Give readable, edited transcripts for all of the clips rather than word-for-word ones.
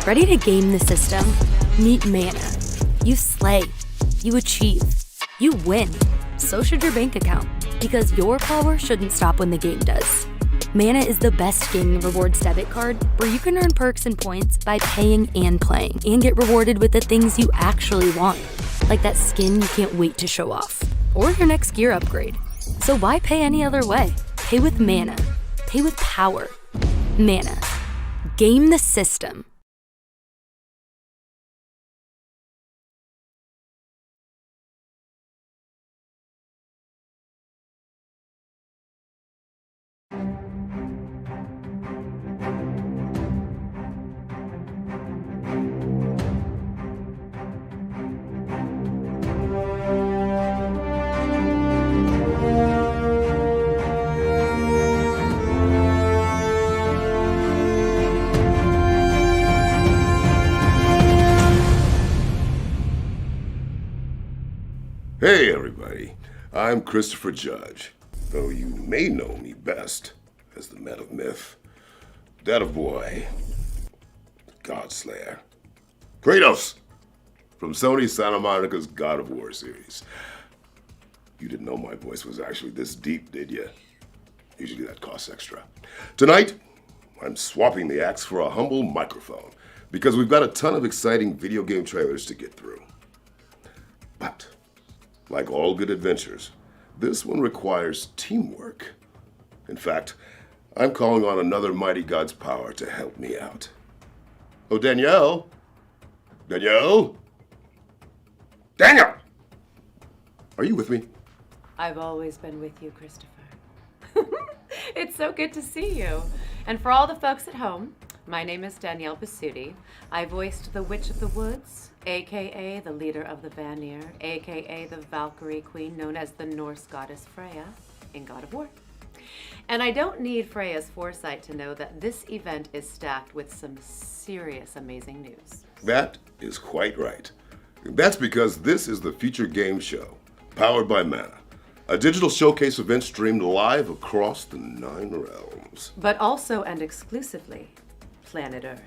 Ready to game the system? Meet Mana. You slay. You achieve. You win. So should your bank account, because your power shouldn't stop when the game does. Mana is the best gaming rewards debit card where you can earn perks and points by paying and playing, and get rewarded with the things you actually want, like that skin you can't wait to show off, or your next gear upgrade. So why pay any other way? Pay with Mana. Pay with power. Mana. Game the system. Hey everybody, I'm Christopher Judge, though you may know me best as the Man of Myth, Dad Boy, Godslayer, Kratos, from Sony Santa Monica's God of War series. You didn't know my voice was actually this deep, did you? Usually that costs extra. Tonight, I'm swapping the axe for a humble microphone, because we've got a ton of exciting video game trailers to get through. But like all good adventures, this one requires teamwork. In fact, I'm calling on another mighty god's power to help me out. Oh, Danielle? Danielle? Daniel! Are you with me? I've always been with you, Christopher. It's so good to see you. And for all the folks at home, my name is Danielle Basutti. I voiced the Witch of the Woods, a.k.a. the leader of the Vanir, a.k.a. the Valkyrie Queen known as the Norse goddess Freya in God of War. And I don't need Freya's foresight to know that this event is stacked with some serious amazing news. That is quite right. That's because this is the Feature Game Show, powered by Mana, a digital showcase event streamed live across the 9 realms. But also and exclusively, planet Earth.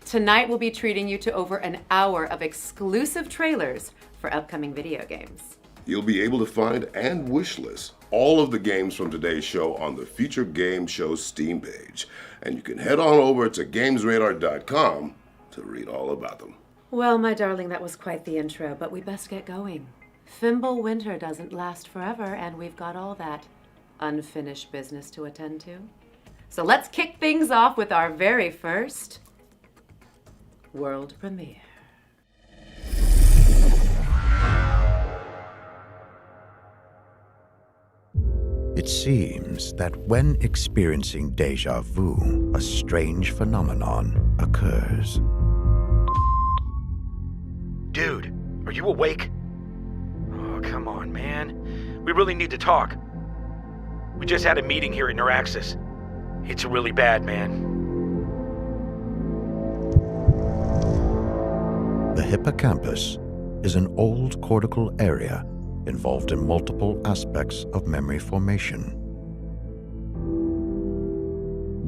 Tonight we'll be treating you to over an hour of exclusive trailers for upcoming video games. You'll be able to find and wishlist all of the games from today's show on the Feature Game Show Steam page. And you can head on over to gamesradar.com to read all about them. Well, my darling, that was quite the intro, but we best get going. Fimble winter doesn't last forever, and we've got all that unfinished business to attend to. So let's kick things off with our very first world premiere. It seems that when experiencing déjà vu, a strange phenomenon occurs. Dude, are you awake? Oh, come on, man. We really need to talk. We just had a meeting here at Neuraxis. It's really bad, man. The hippocampus is an old cortical area involved in multiple aspects of memory formation.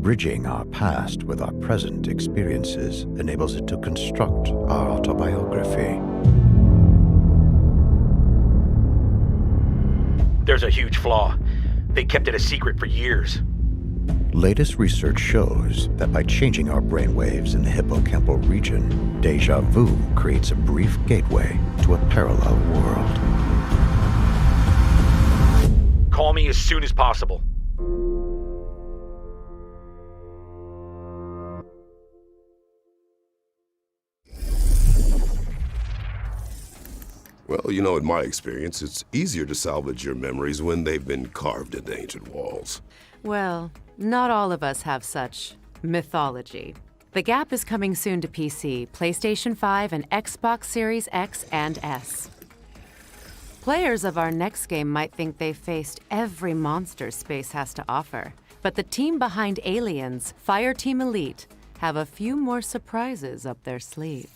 Bridging our past with our present experiences enables it to construct our autobiography. There's a huge flaw. They kept it a secret for years. Latest research shows that by changing our brainwaves in the hippocampal region, déjà vu creates a brief gateway to a parallel world. Call me as soon as possible. Well, you know, in my experience, it's easier to salvage your memories when they've been carved into ancient walls. Well, not all of us have such mythology. The Gap is coming soon to PC, PlayStation 5, and Xbox Series X and S. Players of our next game might think they've faced every monster space has to offer, but the team behind Aliens, Fireteam Elite, have a few more surprises up their sleeve.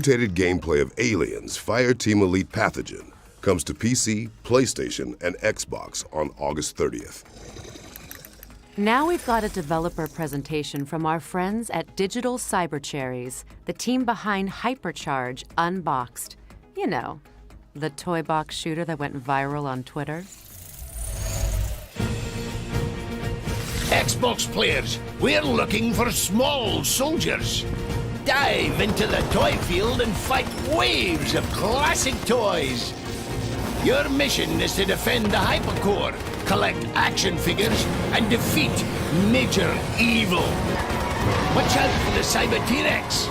mutated gameplay of Aliens Fireteam Elite Pathogen comes to PC, PlayStation, and Xbox on August 30th. Now we've got a developer presentation from our friends at Digital Cybercherries, the team behind Hypercharge Unboxed. You know, the toy box shooter that went viral on Twitter. Xbox players, we're looking for small soldiers. Dive into the toy field and fight waves of classic toys. Your mission is to defend the Hypercore, collect action figures, and defeat major evil. Watch out for the Cyber T-Rex,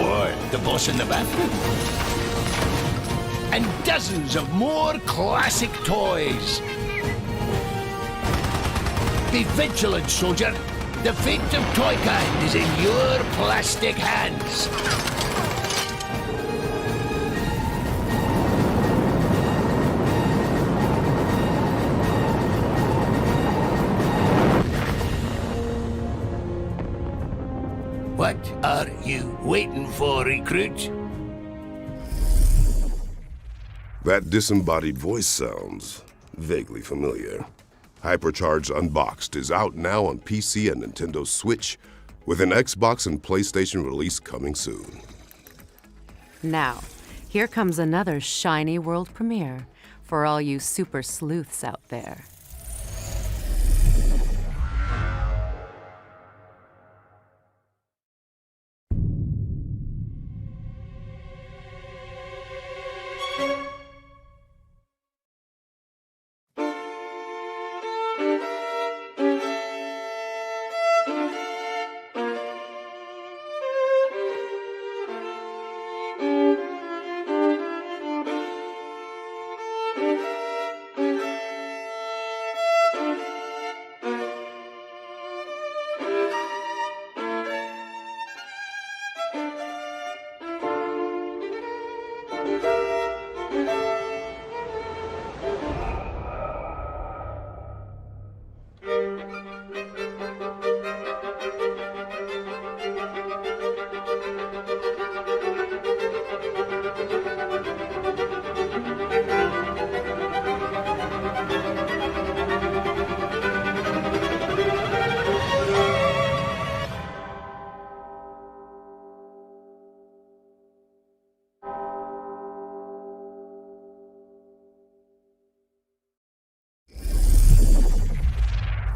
or the boss in the bathroom. And dozens of more classic toys. Be vigilant, soldier. The fate of Toykind is in your plastic hands. What are you waiting for, recruit? That disembodied voice sounds vaguely familiar. Hypercharge Unboxed is out now on PC and Nintendo Switch, with an Xbox and PlayStation release coming soon. Now, here comes another shiny world premiere for all you super sleuths out there.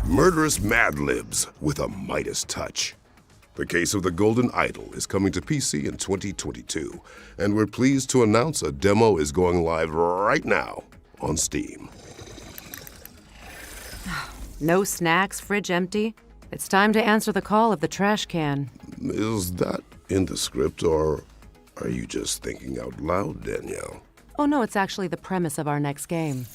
Murderous Mad Libs with a Midas touch. The Case of the Golden Idol is coming to PC in 2022, and we're pleased to announce a demo is going live right now on Steam. No snacks, fridge empty. It's time to answer the call of the trash can. Is that in the script, or are you just thinking out loud, Danielle? Oh no, it's actually the premise of our next game.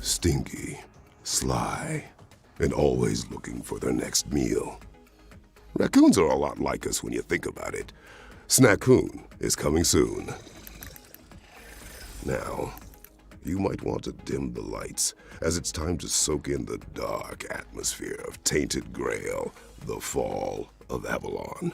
Stinky, sly, and always looking for their next meal. Raccoons are a lot like us when you think about it. Snacoon is coming soon. Now, you might want to dim the lights, as it's time to soak in the dark atmosphere of Tainted Grail, the fall of Avalon.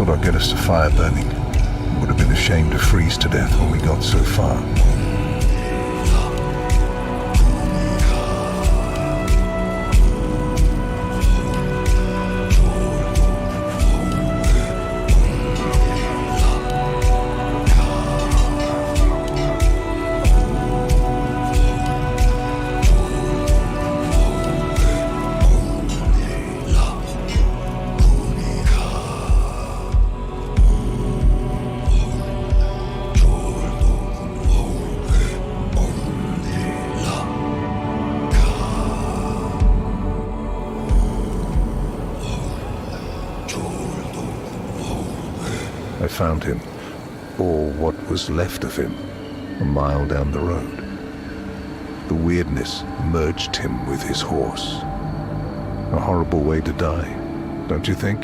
thought I'd get us to fire burning. Would have been a shame to freeze to death when we got so far. I found him, or what was left of him, a mile down the road. The weirdness merged him with his horse. A horrible way to die, don't you think?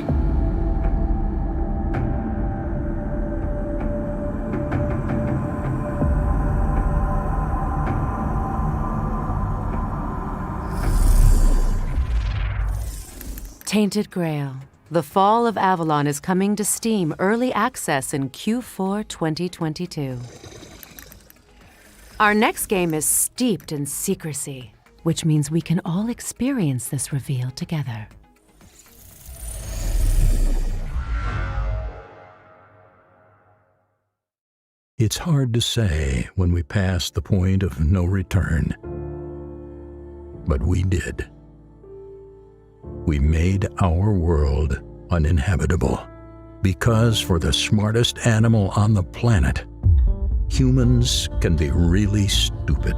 Tainted Grail. The Fall of Avalon is coming to Steam Early Access in Q4 2022. Our next game is steeped in secrecy, which means we can all experience this reveal together. It's hard to say when we pass the point of no return. But we did. We made our world uninhabitable because for the smartest animal on the planet, humans can be really stupid.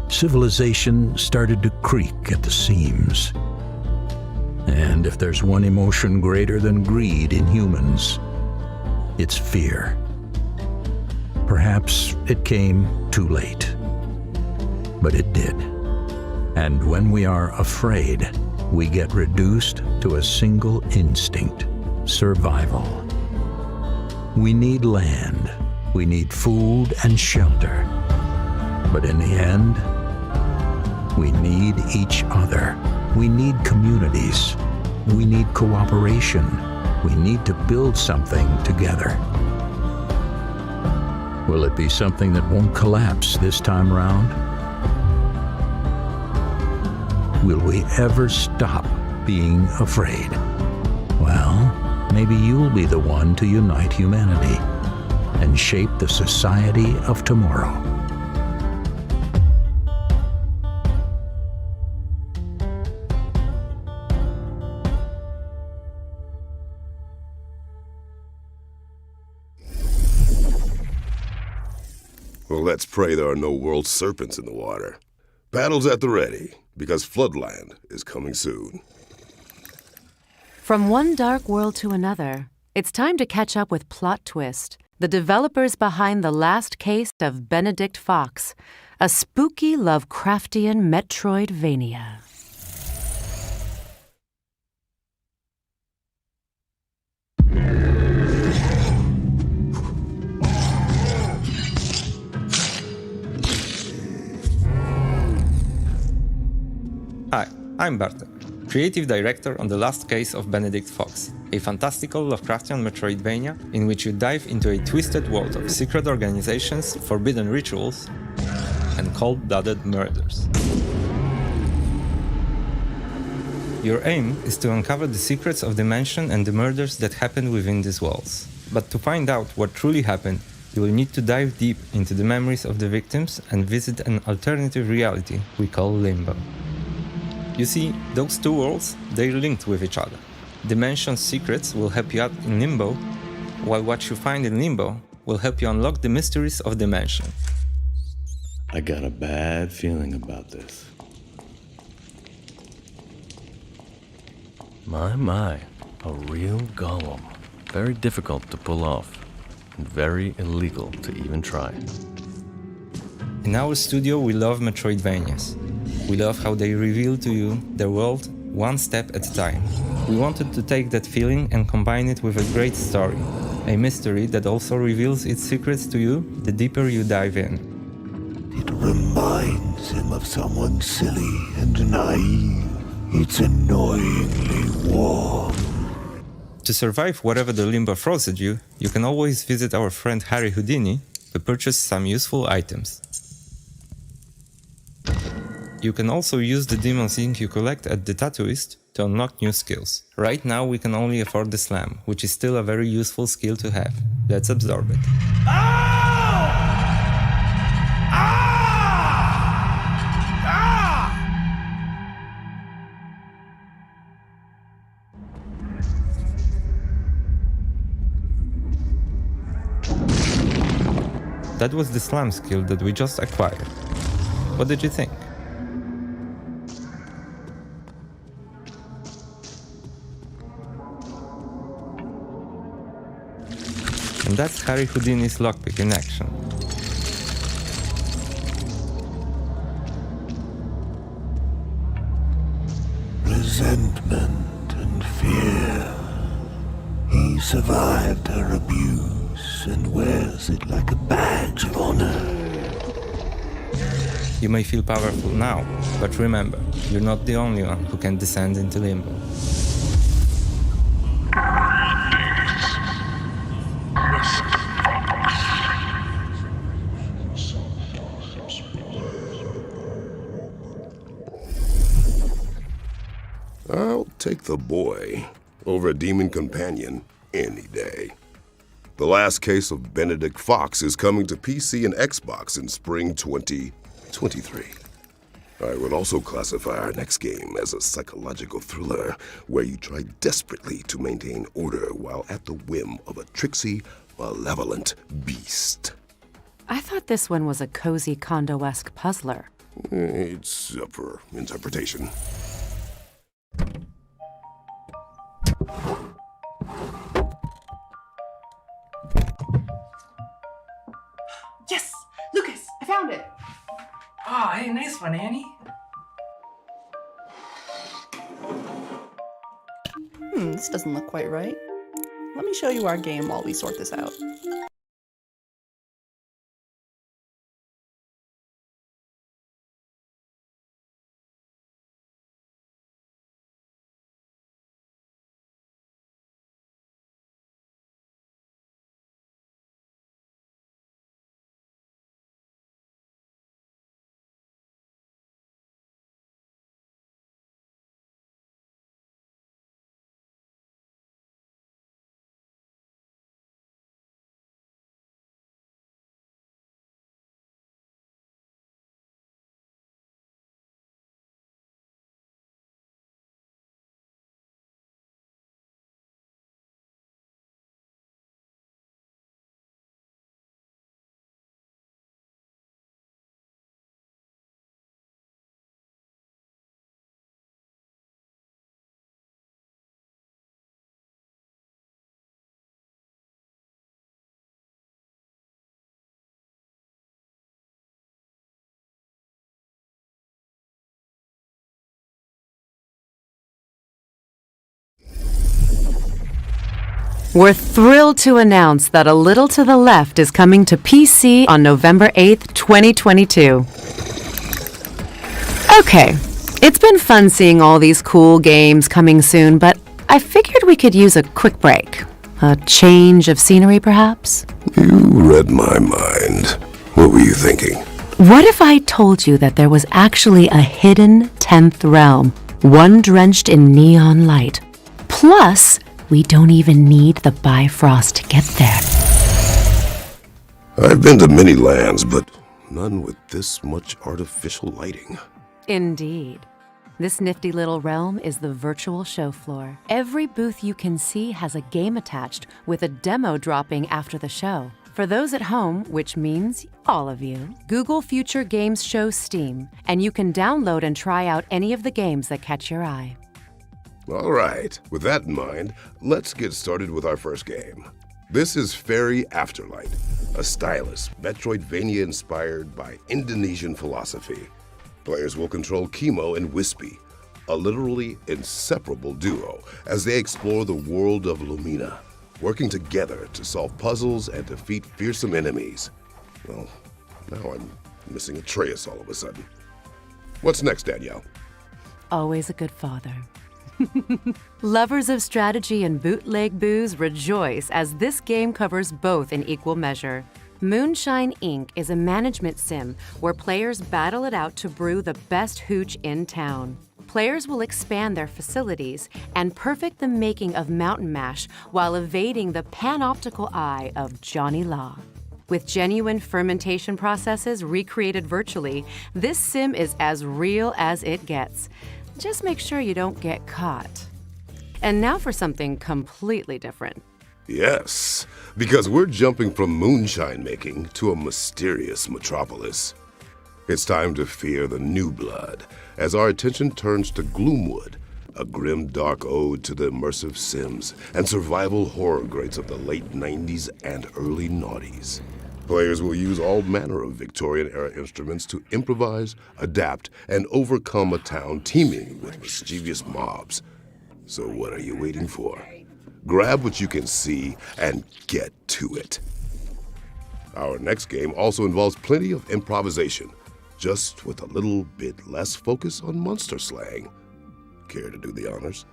Civilization started to creak at the seams. And if there's one emotion greater than greed in humans, it's fear. Perhaps it came too late, but it did. And when we are afraid, we get reduced to a single instinct: survival. We need land, we need food and shelter. But in the end, we need each other. We need communities. We need cooperation. We need to build something together. Will it be something that won't collapse this time round? Will we ever stop being afraid? Well, maybe you'll be the one to unite humanity and shape the society of tomorrow. Well, let's pray there are no world serpents in the water. Battle's at the ready, because Floodland is coming soon. From one dark world to another, it's time to catch up with Plot Twist, the developers behind the last case of Benedict Fox, a spooky Lovecraftian Metroidvania. Hi, I'm Bartek, creative director on the last case of Benedict Fox, a fantastical Lovecraftian Metroidvania in which you dive into a twisted world of secret organizations, forbidden rituals, and cold-blooded murders. Your aim is to uncover the secrets of the mansion and the murders that happen within these walls. But to find out what truly happened, you will need to dive deep into the memories of the victims and visit an alternative reality we call Limbo. You see, those two worlds, they're linked with each other. The mansion's secrets will help you out in Limbo, while what you find in Limbo will help you unlock the mysteries of the mansion. I got a bad feeling about this. My, a real golem. Very difficult to pull off, and very illegal to even try. In our studio, we love Metroidvanias. We love how they reveal to you their world one step at a time. We wanted to take that feeling and combine it with a great story, a mystery that also reveals its secrets to you the deeper you dive in. It reminds him of someone silly and naive. It's annoyingly warm. To survive whatever the limbo throws at you, you can always visit our friend Harry Houdini to purchase some useful items. You can also use the Demon's Ink you collect at the Tattooist to unlock new skills. Right now we can only afford the Slam, which is still a very useful skill to have. Let's absorb it. That was the Slam skill that we just acquired. What did you think? And that's Harry Houdini's lockpick in action. Resentment and fear. He survived her abuse and wears it like a badge of honor. You may feel powerful now, but remember, you're not the only one who can descend into limbo. I'll take the boy over a demon companion any day. The last case of Benedict Fox is coming to PC and Xbox in spring 2023. I would also classify our next game as a psychological thriller where you try desperately to maintain order while at the whim of a tricksy, malevolent beast. I thought this one was a cozy condo-esque puzzler. It's up for interpretation. Yes! Lucas, I found it! Oh, hey, nice one, Annie. This doesn't look quite right. Let me show you our game while we sort this out. We're thrilled to announce that A Little to the Left is coming to PC on November 8th, 2022. Okay, it's been fun seeing all these cool games coming soon, but I figured we could use a quick break. A change of scenery, perhaps? You read my mind. What were you thinking? What if I told you that there was actually a hidden 10th realm, one drenched in neon light? Plus, we don't even need the Bifrost to get there. I've been to many lands, but none with this much artificial lighting. Indeed. This nifty little realm is the virtual show floor. Every booth you can see has a game attached, with a demo dropping after the show. For those at home, which means all of you, Google Future Games Show Steam, and you can download and try out any of the games that catch your eye. All right, with that in mind, let's get started with our first game. This is Fairy Afterlight, a stylus Metroidvania inspired by Indonesian philosophy. Players will control Chemo and Wispy, a literally inseparable duo, as they explore the world of Lumina, working together to solve puzzles and defeat fearsome enemies. Well, now I'm missing Atreus all of a sudden. What's next, Danielle? Always a good father. Lovers of strategy and bootleg booze rejoice as this game covers both in equal measure. Moonshine Inc. is a management sim where players battle it out to brew the best hooch in town. Players will expand their facilities and perfect the making of Mountain Mash while evading the panoptical eye of Johnny Law. With genuine fermentation processes recreated virtually, this sim is as real as it gets. Just make sure you don't get caught. And now for something completely different. Yes, because we're jumping from moonshine making to a mysterious metropolis. It's time to fear the new blood as our attention turns to Gloomwood, a grim dark ode to the immersive sims and survival horror greats of the late 90s and early noughties. Players will use all manner of Victorian-era instruments to improvise, adapt, and overcome a town teeming with mischievous mobs. So what are you waiting for? Grab what you can see and get to it. Our next game also involves plenty of improvisation, just with a little bit less focus on monster slang. Care to do the honors?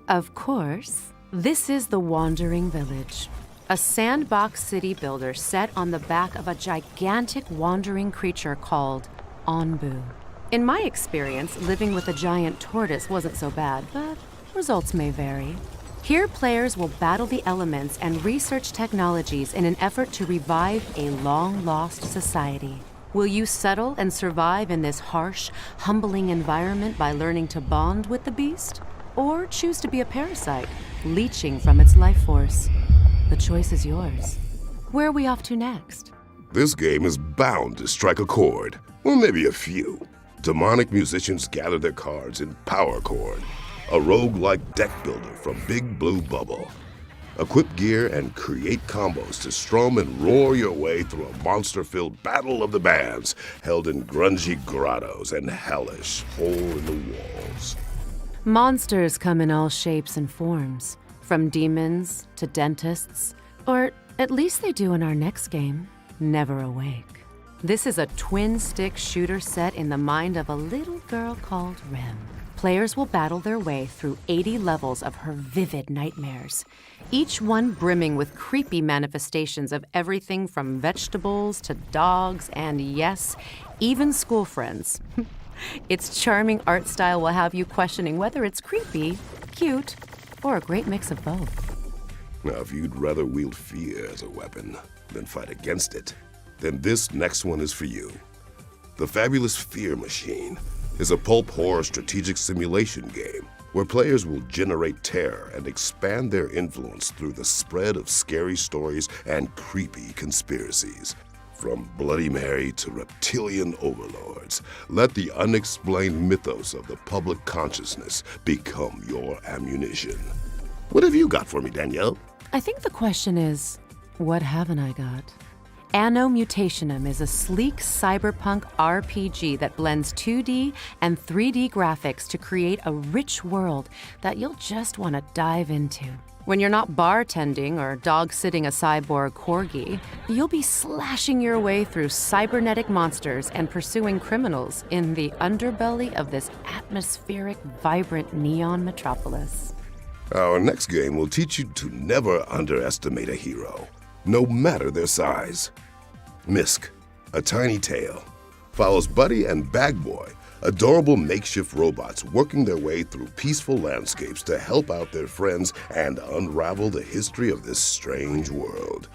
Of course. This is the Wandering Village, a sandbox city builder set on the back of a gigantic wandering creature called Onbu. In my experience, living with a giant tortoise wasn't so bad, but results may vary. Here, players will battle the elements and research technologies in an effort to revive a long-lost society. Will you settle and survive in this harsh, humbling environment by learning to bond with the beast? Or choose to be a parasite, leeching from its life force? The choice is yours. Where are we off to next? This game is bound to strike a chord, or maybe a few. Demonic musicians gather their cards in Power Chord, a rogue-like deck builder from Big Blue Bubble. Equip gear and create combos to strum and roar your way through a monster-filled battle of the bands held in grungy grottos and hellish hole-in-the-walls. Monsters come in all shapes and forms, from demons to dentists, or at least they do in our next game, Never Awake. This is a twin-stick shooter set in the mind of a little girl called Rem. Players will battle their way through 80 levels of her vivid nightmares, each one brimming with creepy manifestations of everything from vegetables to dogs and, yes, even school friends. Its charming art style will have you questioning whether it's creepy, cute, or a great mix of both. Now, if you'd rather wield fear as a weapon than fight against it, then this next one is for you. The Fabulous Fear Machine is a pulp horror strategic simulation game where players will generate terror and expand their influence through the spread of scary stories and creepy conspiracies. From Bloody Mary to reptilian overlords, let the unexplained mythos of the public consciousness become your ammunition. What have you got for me, Danielle? I think the question is, what haven't I got? Anno Mutationem is a sleek cyberpunk RPG that blends 2D and 3D graphics to create a rich world that you'll just want to dive into. When you're not bartending or dog-sitting a cyborg corgi, you'll be slashing your way through cybernetic monsters and pursuing criminals in the underbelly of this atmospheric, vibrant neon metropolis. Our next game will teach you to never underestimate a hero, no matter their size. Misc, a tiny tail, follows Buddy and Bag Boy, adorable makeshift robots working their way through peaceful landscapes to help out their friends and unravel the history of this strange world.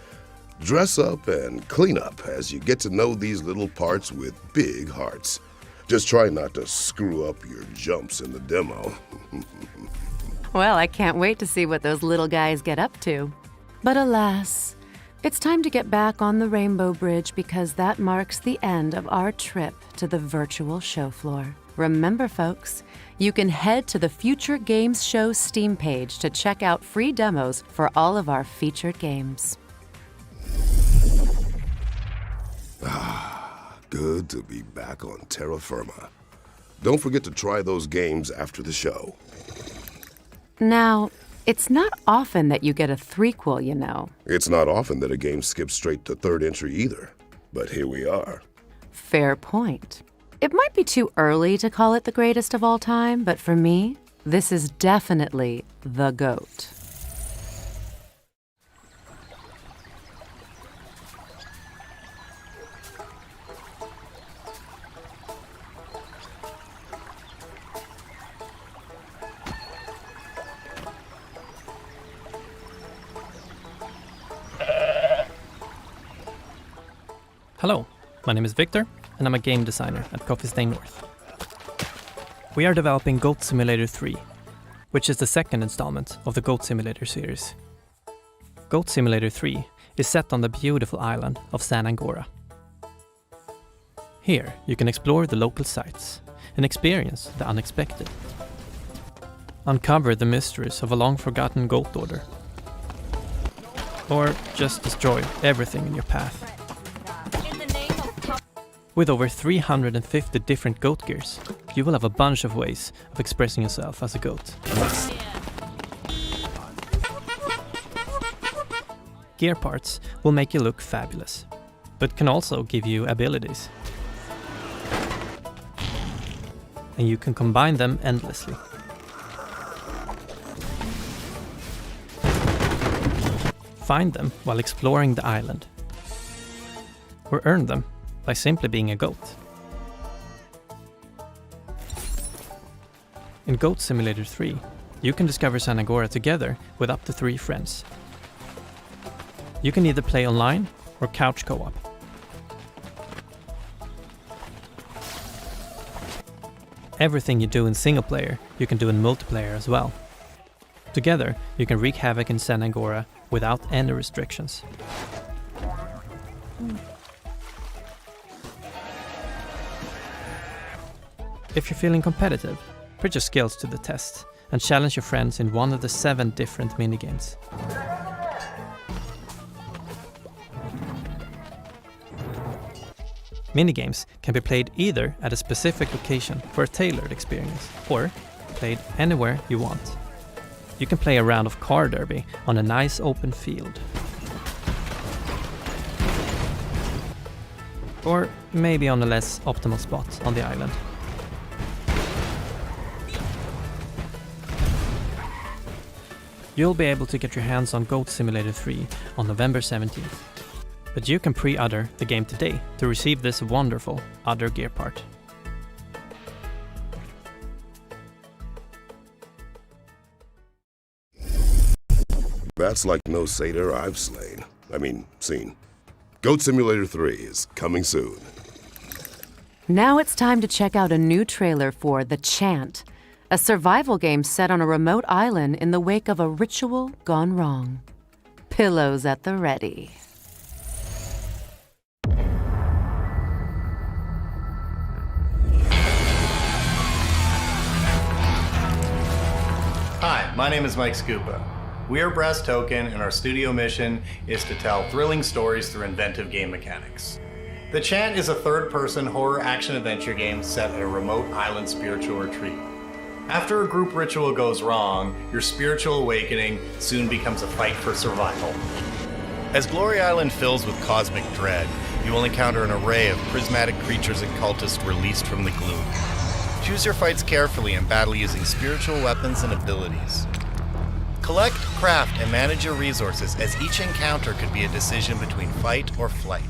Dress up and clean up as you get to know these little parts with big hearts. Just try not to screw up your jumps in the demo. Well, I can't wait to see what those little guys get up to. But alas, it's time to get back on the Rainbow Bridge because that marks the end of our trip to the virtual show floor. Remember, folks, you can head to the Future Games Show Steam page to check out free demos for all of our featured games. Good to be back on terra firma. Don't forget to try those games after the show. Now, it's not often that you get a threequel, you know. It's not often that a game skips straight to third entry either, but here we are. Fair point. It might be too early to call it the greatest of all time, but for me, This is definitely the GOAT. Hello, my name is Victor, and I'm a game designer at Coffee Stain North. We are developing Goat Simulator 3, which is the second installment of the Goat Simulator series. Goat Simulator 3 is set on the beautiful island of San Angora. Here, you can explore the local sites and experience the unexpected. Uncover the mysteries of a long-forgotten goat order. Or just destroy everything in your path. With over 350 different goat gears, you will have a bunch of ways of expressing yourself as a goat. Gear parts will make you look fabulous, but can also give you abilities. And you can combine them endlessly. Find them while exploring the island, or earn them by simply being a goat. In Goat Simulator 3, you can discover San Angora together with up to 3 friends. You can either play online or couch co-op. Everything you do in single player, you can do in multiplayer as well. Together, you can wreak havoc in San Angora without any restrictions. If you're feeling competitive, put your skills to the test and challenge your friends in one of the 7 different minigames. Minigames can be played either at a specific location for a tailored experience, or played anywhere you want. You can play a round of car derby on a nice open field. Or maybe on a less optimal spot on the island. You'll be able to get your hands on Goat Simulator 3 on November 17th. But you can pre-order the game today to receive this wonderful other gear part. That's like no satyr I've seen. Goat Simulator 3 is coming soon. Now it's time to check out a new trailer for The Chant, a survival game set on a remote island in the wake of a ritual gone wrong. Pillows at the ready. Hi, my name is Mike Scupa. We are Brass Token, and our studio mission is to tell thrilling stories through inventive game mechanics. The Chant is a third-person horror action-adventure game set at a remote island spiritual retreat. After a group ritual goes wrong, your spiritual awakening soon becomes a fight for survival. As Glory Island fills with cosmic dread, you will encounter an array of prismatic creatures and cultists released from the gloom. Choose your fights carefully and battle using spiritual weapons and abilities. Collect, craft, and manage your resources, as each encounter could be a decision between fight or flight.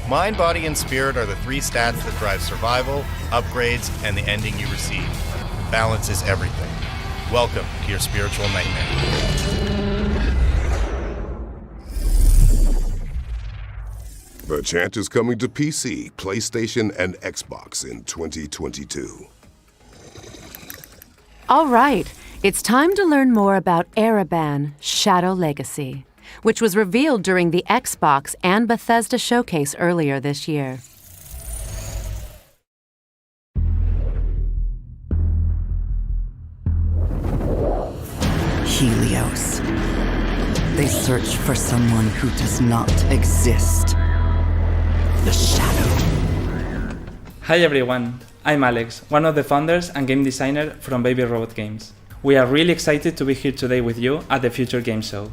Mind, body, and spirit are the 3 stats that drive survival, upgrades, and the ending you receive. Balance is everything. Welcome to your spiritual nightmare. The Chant is coming to PC, PlayStation, and Xbox in 2022. All right, it's time to learn more about Ereban Shadow Legacy, which was revealed during the Xbox and Bethesda showcase earlier this year. Helios. They search for someone who does not exist. The Shadow. Hi everyone, I'm Alex, one of the founders and game designer from Baby Robot Games. We are really excited to be here today with you at the Future Game Show.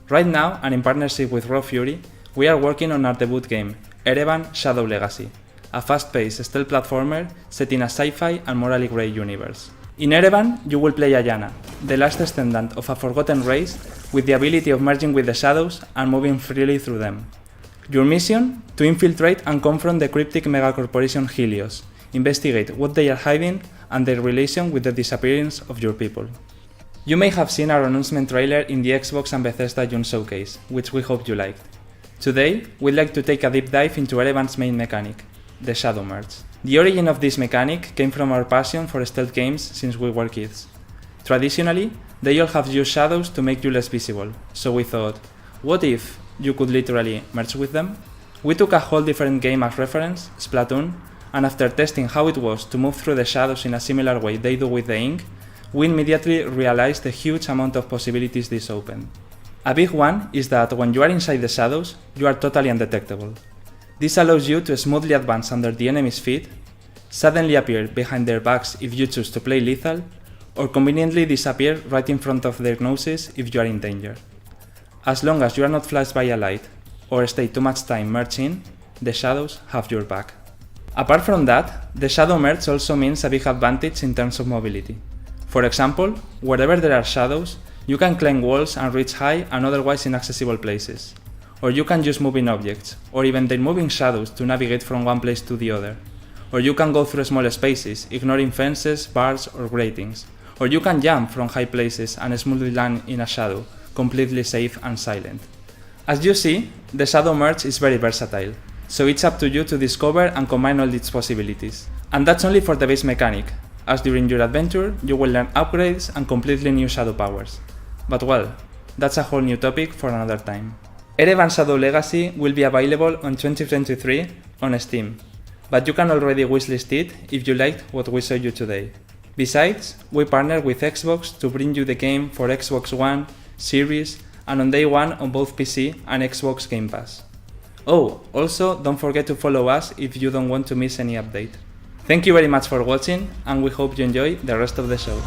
Right now, and in partnership with Raw Fury, we are working on our debut game, Ereban Shadow Legacy, a fast-paced stealth platformer set in a sci-fi and morally grey universe. In Ereban, you will play Ayana, the last descendant of a forgotten race with the ability of merging with the shadows and moving freely through them. Your mission? To infiltrate and confront the cryptic megacorporation Helios, investigate what they are hiding and their relation with the disappearance of your people. You may have seen our announcement trailer in the Xbox and Bethesda June showcase, which we hope you liked. Today, we'd like to take a deep dive into Ereban's main mechanic, the Shadow Merge. The origin of this mechanic came from our passion for stealth games since we were kids. Traditionally, they all have used shadows to make you less visible, so we thought, what if you could literally merge with them? We took a whole different game as reference, Splatoon, and after testing how it was to move through the shadows in a similar way they do with the ink, we immediately realized the huge amount of possibilities this opened. A big one is that when you are inside the shadows, you are totally undetectable. This allows you to smoothly advance under the enemy's feet, suddenly appear behind their backs if you choose to play lethal, or conveniently disappear right in front of their noses if you are in danger. As long as you are not flashed by a light, or stay too much time merged in, the shadows have your back. Apart from that, the Shadow Merge also means a big advantage in terms of mobility. For example, wherever there are shadows, you can climb walls and reach high and otherwise inaccessible places. Or you can use moving objects, or even their moving shadows to navigate from one place to the other. Or you can go through small spaces, ignoring fences, bars, or gratings. Or you can jump from high places and smoothly land in a shadow, completely safe and silent. As you see, the Shadow Merge is very versatile, so it's up to you to discover and combine all its possibilities. And that's only for the base mechanic, as during your adventure you will learn upgrades and completely new shadow powers. But well, that's a whole new topic for another time. Ereban Shadow Legacy will be available on 2023 on Steam, but you can already wishlist it if you liked what we showed you today. Besides, we partnered with Xbox to bring you the game for Xbox One, Series, and on day one on both PC and Xbox Game Pass. Oh, also don't forget to follow us if you don't want to miss any update. Thank you very much for watching, and we hope you enjoy the rest of the show.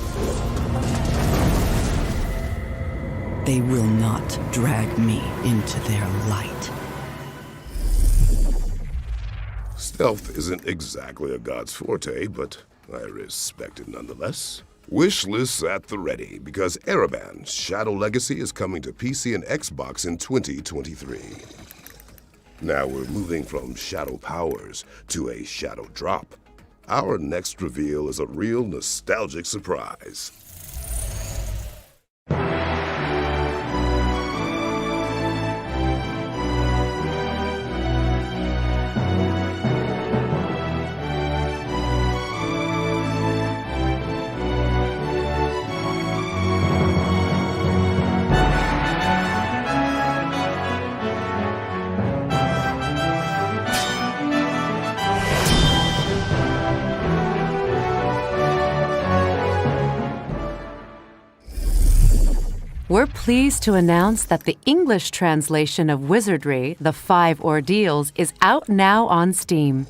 They will not drag me into their light. Stealth isn't exactly a god's forte, but I respect it nonetheless. Wish lists at the ready, because Ereban Shadow Legacy is coming to PC and Xbox in 2023. Now we're moving from shadow powers to a shadow drop. Our next reveal is a real nostalgic surprise. We're pleased to announce that the English translation of Wizardry, The 5 Ordeals, is out now on Steam.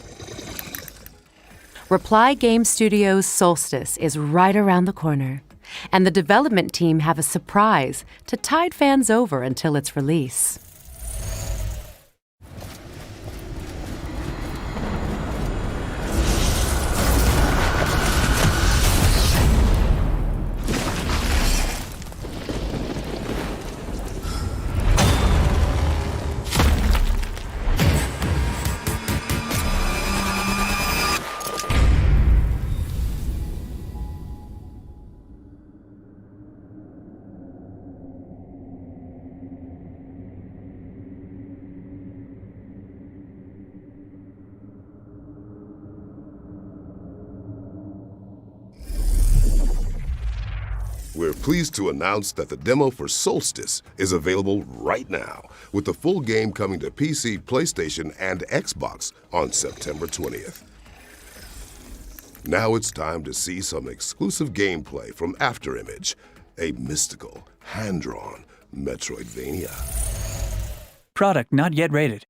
Reply Game Studios' Solstice is right around the corner, and the development team have a surprise to tide fans over until its release. We're pleased to announce that the demo for Solstice is available right now, with the full game coming to PC, PlayStation, and Xbox on September 20th. Now it's time to see some exclusive gameplay from Afterimage, a mystical, hand-drawn Metroidvania. Product not yet rated.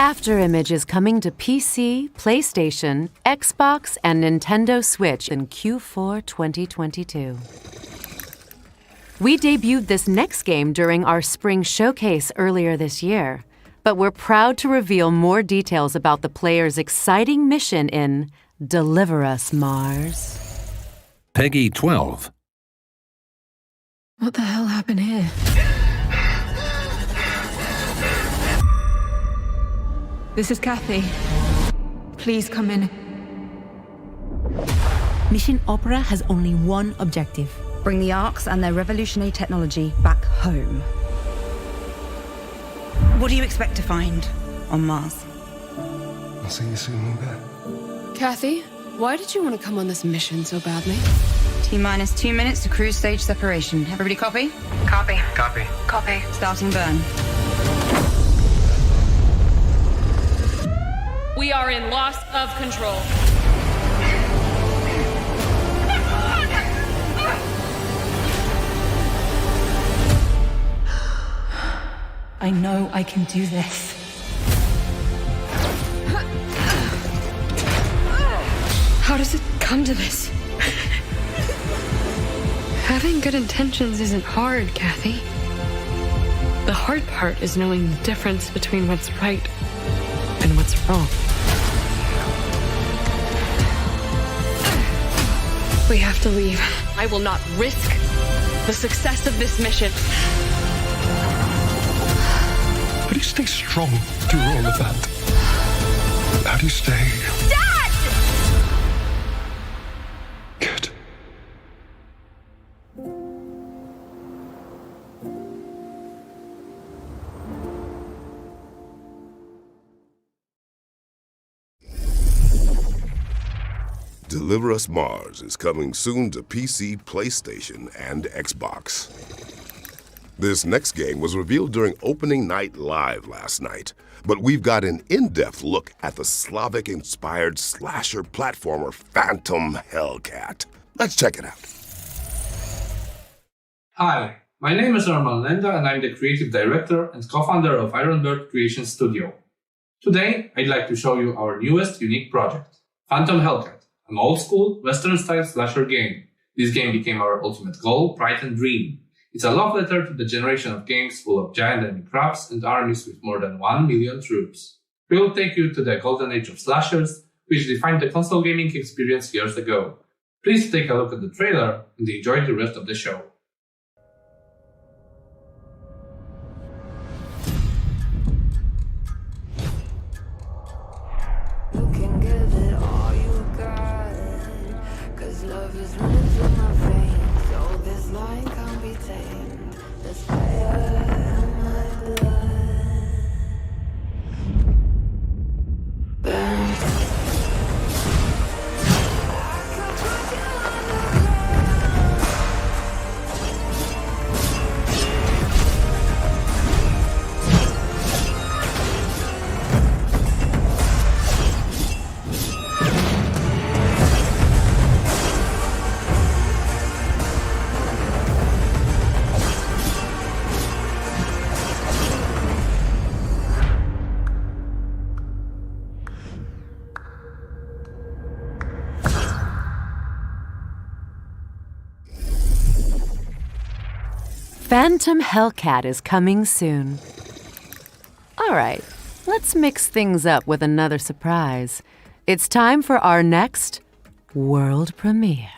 Afterimage is coming to PC, PlayStation, Xbox, and Nintendo Switch in Q4 2022. We debuted this next game during our spring showcase earlier this year, but we're proud to reveal more details about the player's exciting mission in Deliver Us, Mars. Peggy 12. What the hell happened here? This is Kathy. Please come in. Mission Opera has only one objective. Bring the Arks and their revolutionary technology back home. What do you expect to find on Mars? I'll see you soon, Moonbear. Kathy, why did you want to come on this mission so badly? T-minus 2 minutes to cruise stage separation. Everybody copy? Copy. Copy. Copy. Starting burn. We are in loss of control. I know I can do this. How does it come to this? Having good intentions isn't hard, Kathy. The hard part is knowing the difference between what's right and what's wrong. We have to leave. I will not risk the success of this mission. How do you stay strong through all of that? How do you stay? Dad! Good. Deliver Us Mars is coming soon to PC, PlayStation, and Xbox. This next game was revealed during opening night live last night, but we've got an in-depth look at the Slavic-inspired slasher platformer Phantom Hellcat. Let's check it out. Hi, my name is Arman Lenda and I'm the creative director and co-founder of Ironbird Creation Studio. Today, I'd like to show you our newest unique project, Phantom Hellcat. An old-school, Western-style slasher game. This game became our ultimate goal, pride and dream. It's a love letter to the generation of games full of giant enemy crabs and armies with more than 1 million troops. We will take you to the golden age of slashers, which defined the console gaming experience years ago. Please take a look at the trailer and enjoy the rest of the show. Phantom Hellcat is coming soon. All right, let's mix things up with another surprise. It's time for our next world premiere.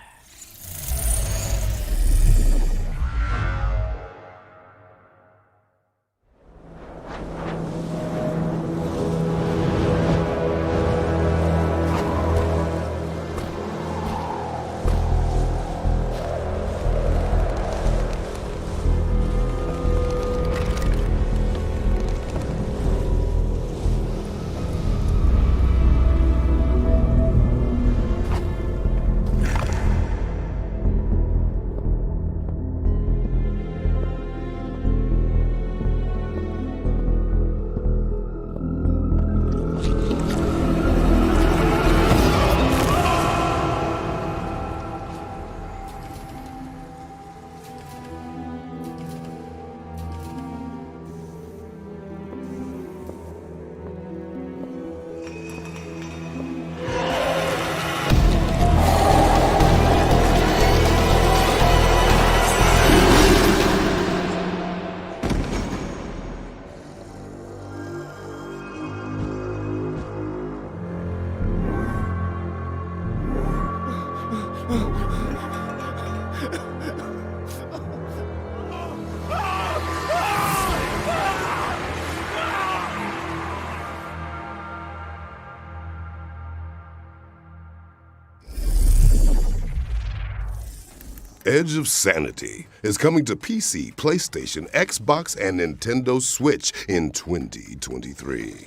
Edge of Sanity is coming to PC, PlayStation, Xbox, and Nintendo Switch in 2023.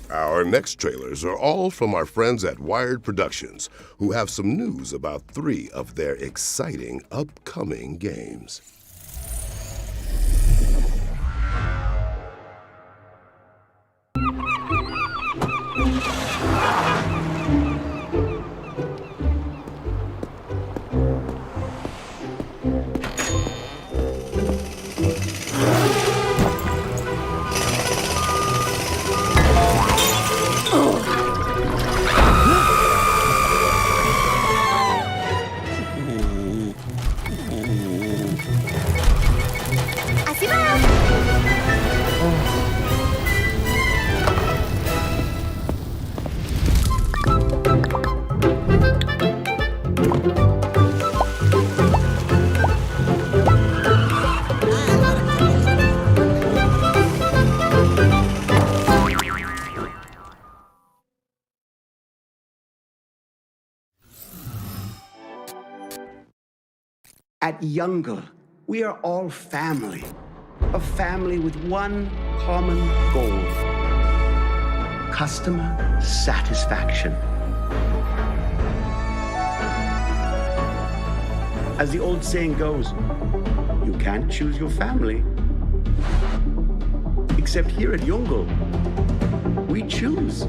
Our next trailers are all from our friends at Wired Productions, who have some news about 3 of their exciting upcoming games. At Youngle, we are all family. A family with one common goal. Customer satisfaction. As the old saying goes, you can't choose your family. Except here at Youngle, we choose.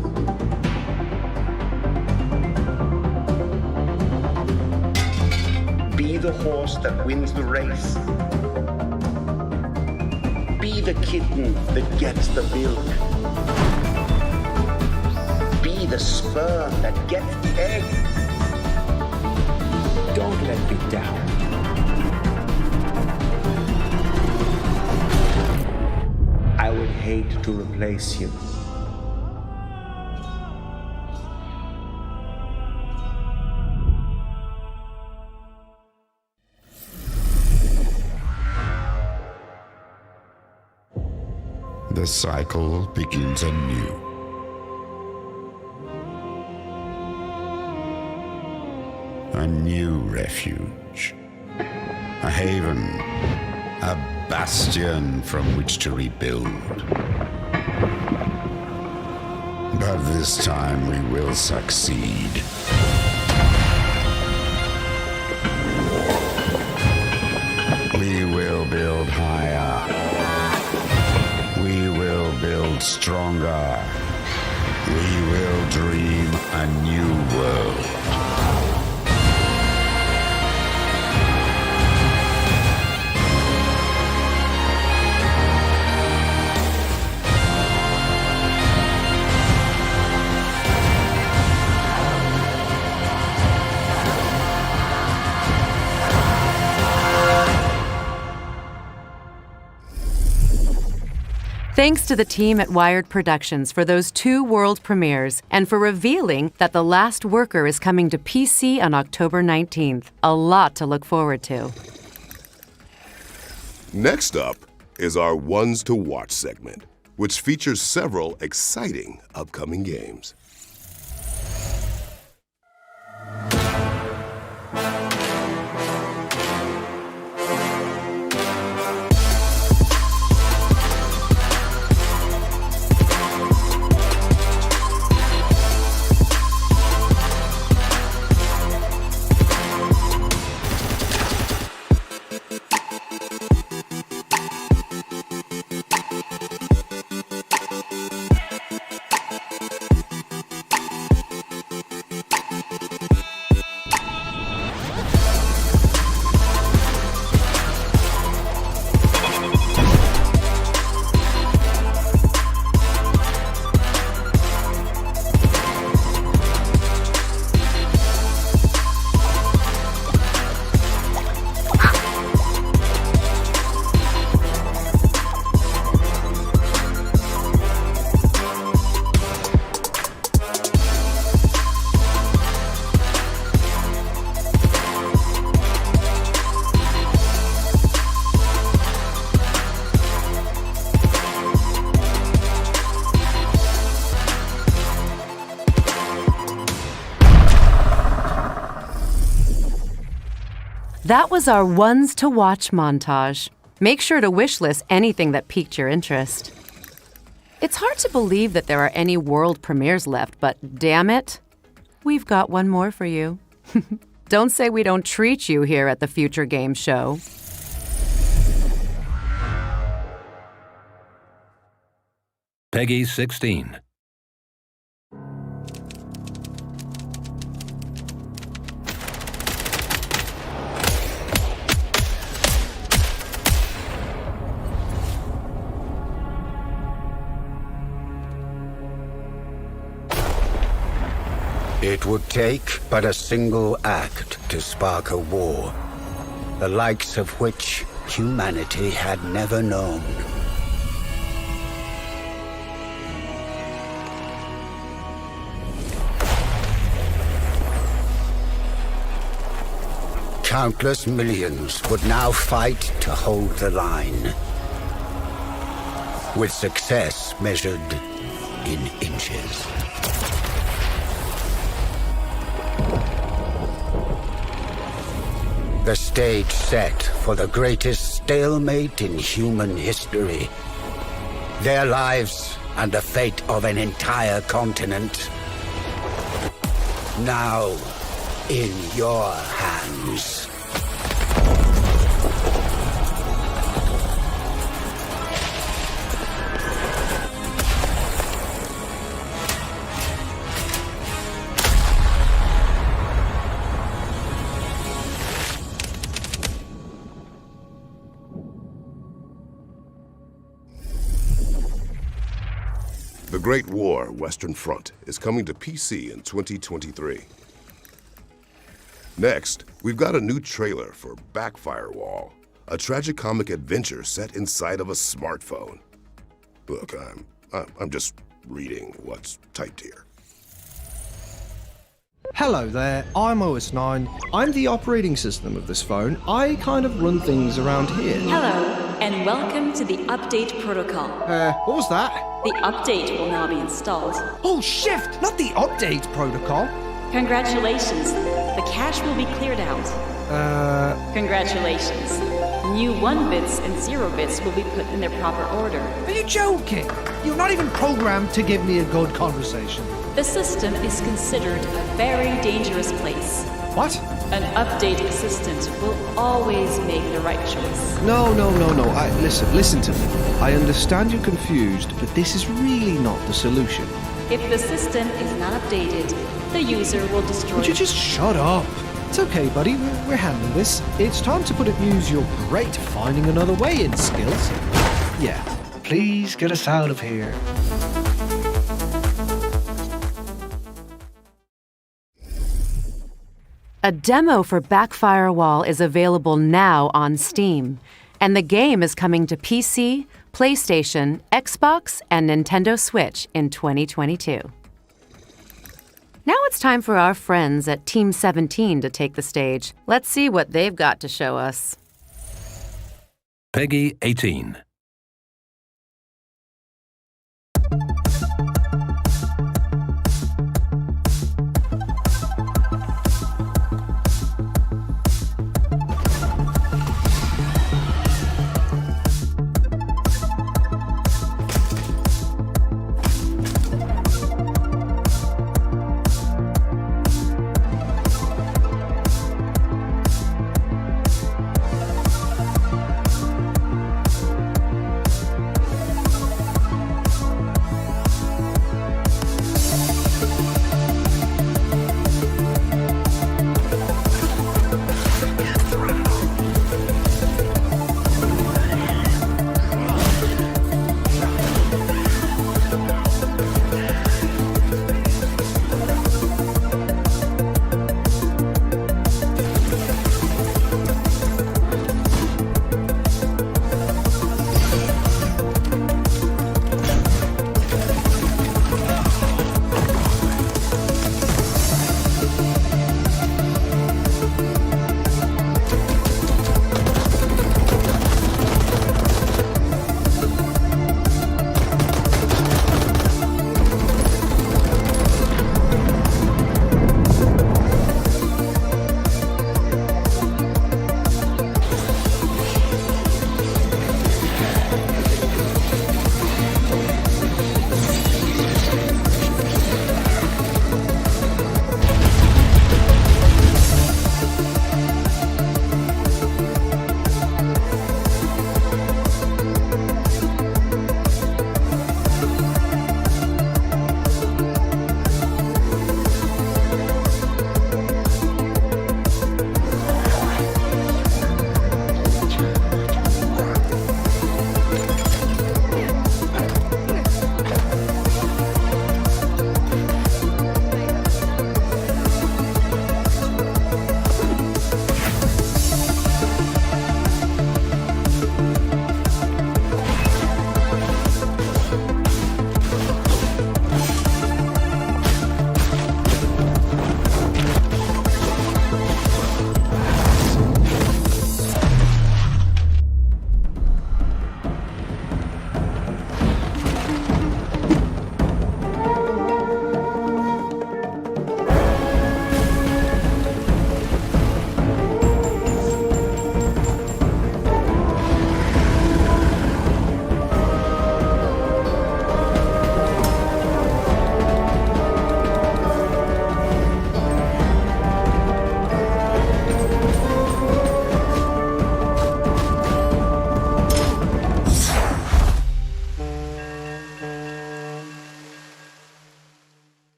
Be the horse that wins the race. Be the kitten that gets the milk. Be the sperm that gets the egg. Don't let me down. I would hate to replace you. The cycle begins anew. A new refuge. A haven. A bastion from which to rebuild. But this time we will succeed. We will build higher. We will build stronger. We will dream a new world. Thanks to the team at Wired Productions for those 2 world premieres and for revealing that The Last Worker is coming to PC on October 19th. A lot to look forward to. Next up is our Ones to Watch segment, which features several exciting upcoming games. That was our ones to watch montage. Make sure to wishlist anything that piqued your interest. It's hard to believe that there are any world premieres left, but damn it, we've got one more for you. Don't say we don't treat you here at the Future Game Show. Peggy 16. It would take but a single act to spark a war, the likes of which humanity had never known. Countless millions would now fight to hold the line, with success measured in inches. The stage set for the greatest stalemate in human history. Their lives and the fate of an entire continent. Now, in your hands. The Great War Western Front is coming to PC in 2023. Next, we've got a new trailer for Backfirewall, a tragicomic adventure set inside of a smartphone. Look, I'm just reading what's typed here. Hello there, I'm OS9. I'm the operating system of this phone. I kind of run things around here. Hello, and welcome to the update protocol. What was that? The update will now be installed. Oh, shift! Not the update protocol. Congratulations. The cache will be cleared out. Congratulations. New 1 bits and 0 bits will be put in their proper order. Are you joking? You're not even programmed to give me a good conversation. The system is considered a very dangerous place. What? An update assistant will always make the right choice. No. Listen to me. I understand you're confused, but this is really not the solution. If the system is not updated, the user will destroy. Would you just shut up? It's okay, buddy. We're handling this. It's time to put it use your great finding another way in skills. Yeah. Please get us out of here. A demo for Backfirewall is available now on Steam, and the game is coming to PC, PlayStation, Xbox, and Nintendo Switch in 2022. Now it's time for our friends at Team 17 to take the stage. Let's see what they've got to show us. Peggy 18.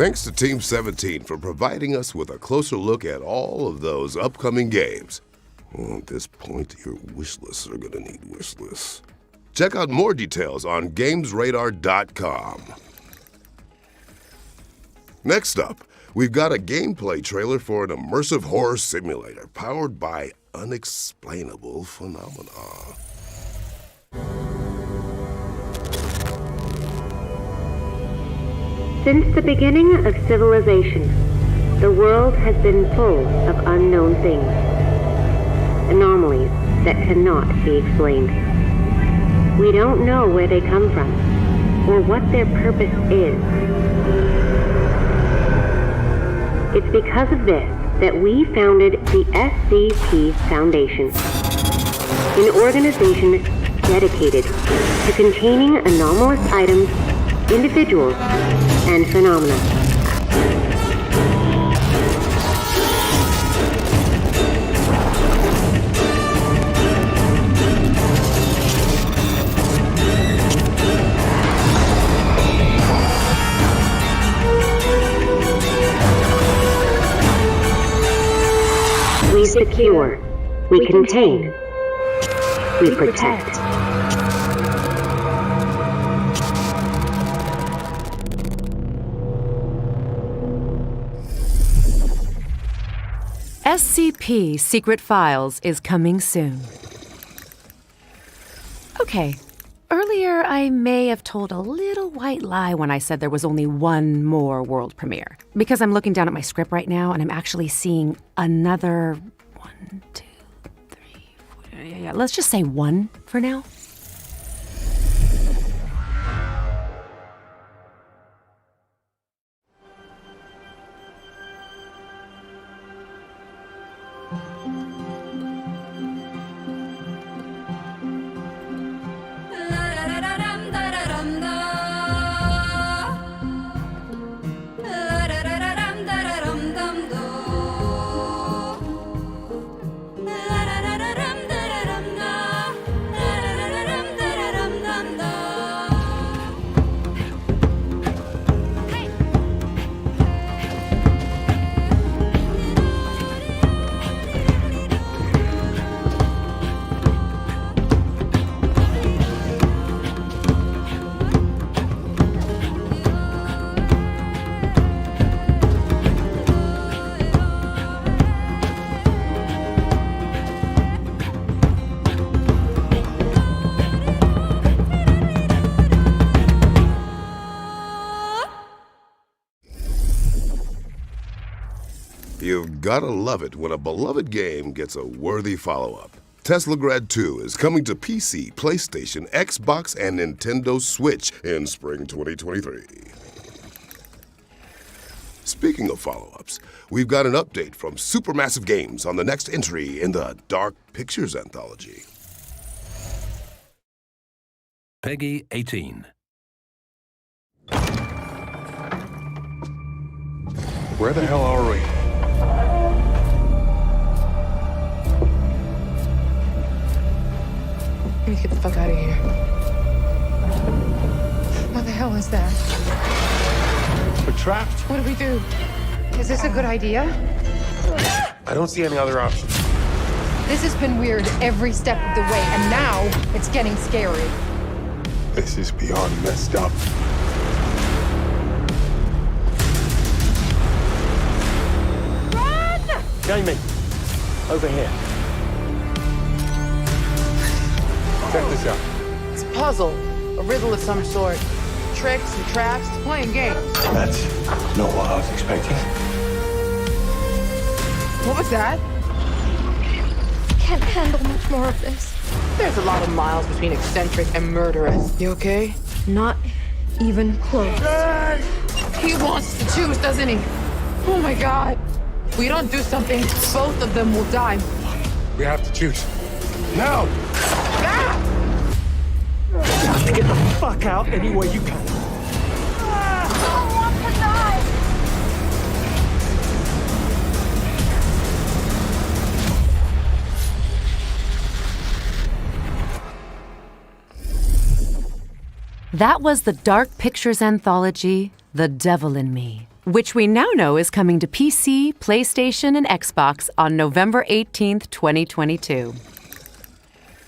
Thanks to Team 17 for providing us with a closer look at all of those upcoming games. Well, at this point, your wish lists are gonna need wish lists. Check out more details on GamesRadar.com. Next up, we've got a gameplay trailer for an immersive horror simulator powered by unexplainable phenomena. Since the beginning of civilization, the world has been full of unknown things, anomalies that cannot be explained. We don't know where they come from, or what their purpose is. It's because of this that we founded the SCP Foundation, an organization dedicated to containing anomalous items, individuals, and phenomena. We secure, we contain, we protect. SCP Secret Files is coming soon. Okay, earlier I may have told a little white lie when I said there was only one more world premiere. Because I'm looking down at my script right now and I'm actually seeing another 1, 2, 3, 4, yeah, let's just say 1 for now. You've gotta love it when a beloved game gets a worthy follow-up. Teslagrad 2 is coming to PC, PlayStation, Xbox, and Nintendo Switch in spring 2023. Speaking of follow-ups, we've got an update from Supermassive Games on the next entry in the Dark Pictures anthology. Peggy 18. Where the hell are we? Let me get the fuck out of here. What the hell is that? We're trapped. What do we do? Is this a good idea? I don't see any other option. This has been weird every step of the way, and now it's getting scary. This is beyond messed up. Run! Jamie, over here. Check this out. It's a puzzle, a riddle of some sort. Tricks and traps, playing games. That's not what I was expecting. What was that? Can't handle much more of this. There's a lot of miles between eccentric and murderous. You okay? Not even close. He wants to choose, doesn't he? Oh my God. If we don't do something, both of them will die. We have to choose. Now! You have to get the fuck out any way you can. I don't want to die. That was the Dark Pictures anthology, The Devil in Me, which we now know is coming to PC, PlayStation, and Xbox on November 18th, 2022.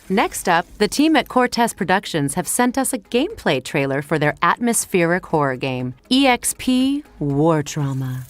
Next up, the team at Cortez Productions have sent us a gameplay trailer for their atmospheric horror game, EXP War Trauma.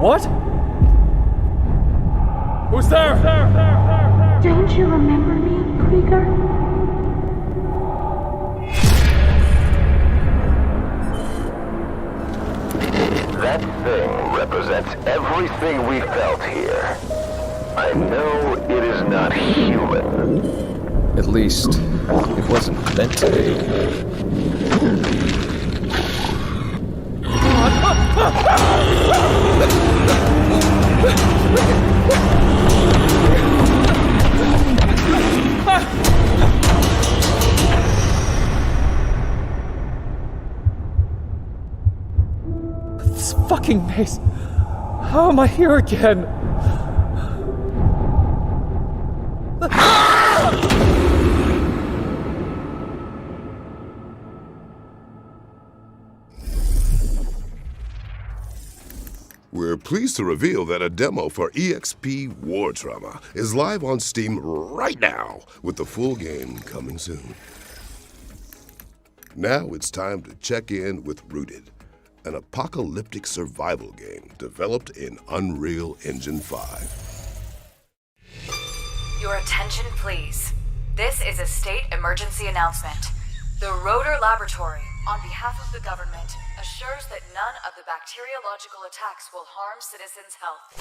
What? Who's there? Don't you remember me, Krieger? That thing represents everything we felt here. I know it is not human. At least, it wasn't meant to be. This fucking maze. How am I here again? We're pleased to reveal that a demo for EXP War Trauma is live on Steam right now, with the full game coming soon. Now it's time to check in with Rooted, an apocalyptic survival game developed in Unreal Engine 5. Your attention, please. This is a state emergency announcement. The Rotor Laboratory, on behalf of the government, assures that none of the bacteriological attacks will harm citizens' health.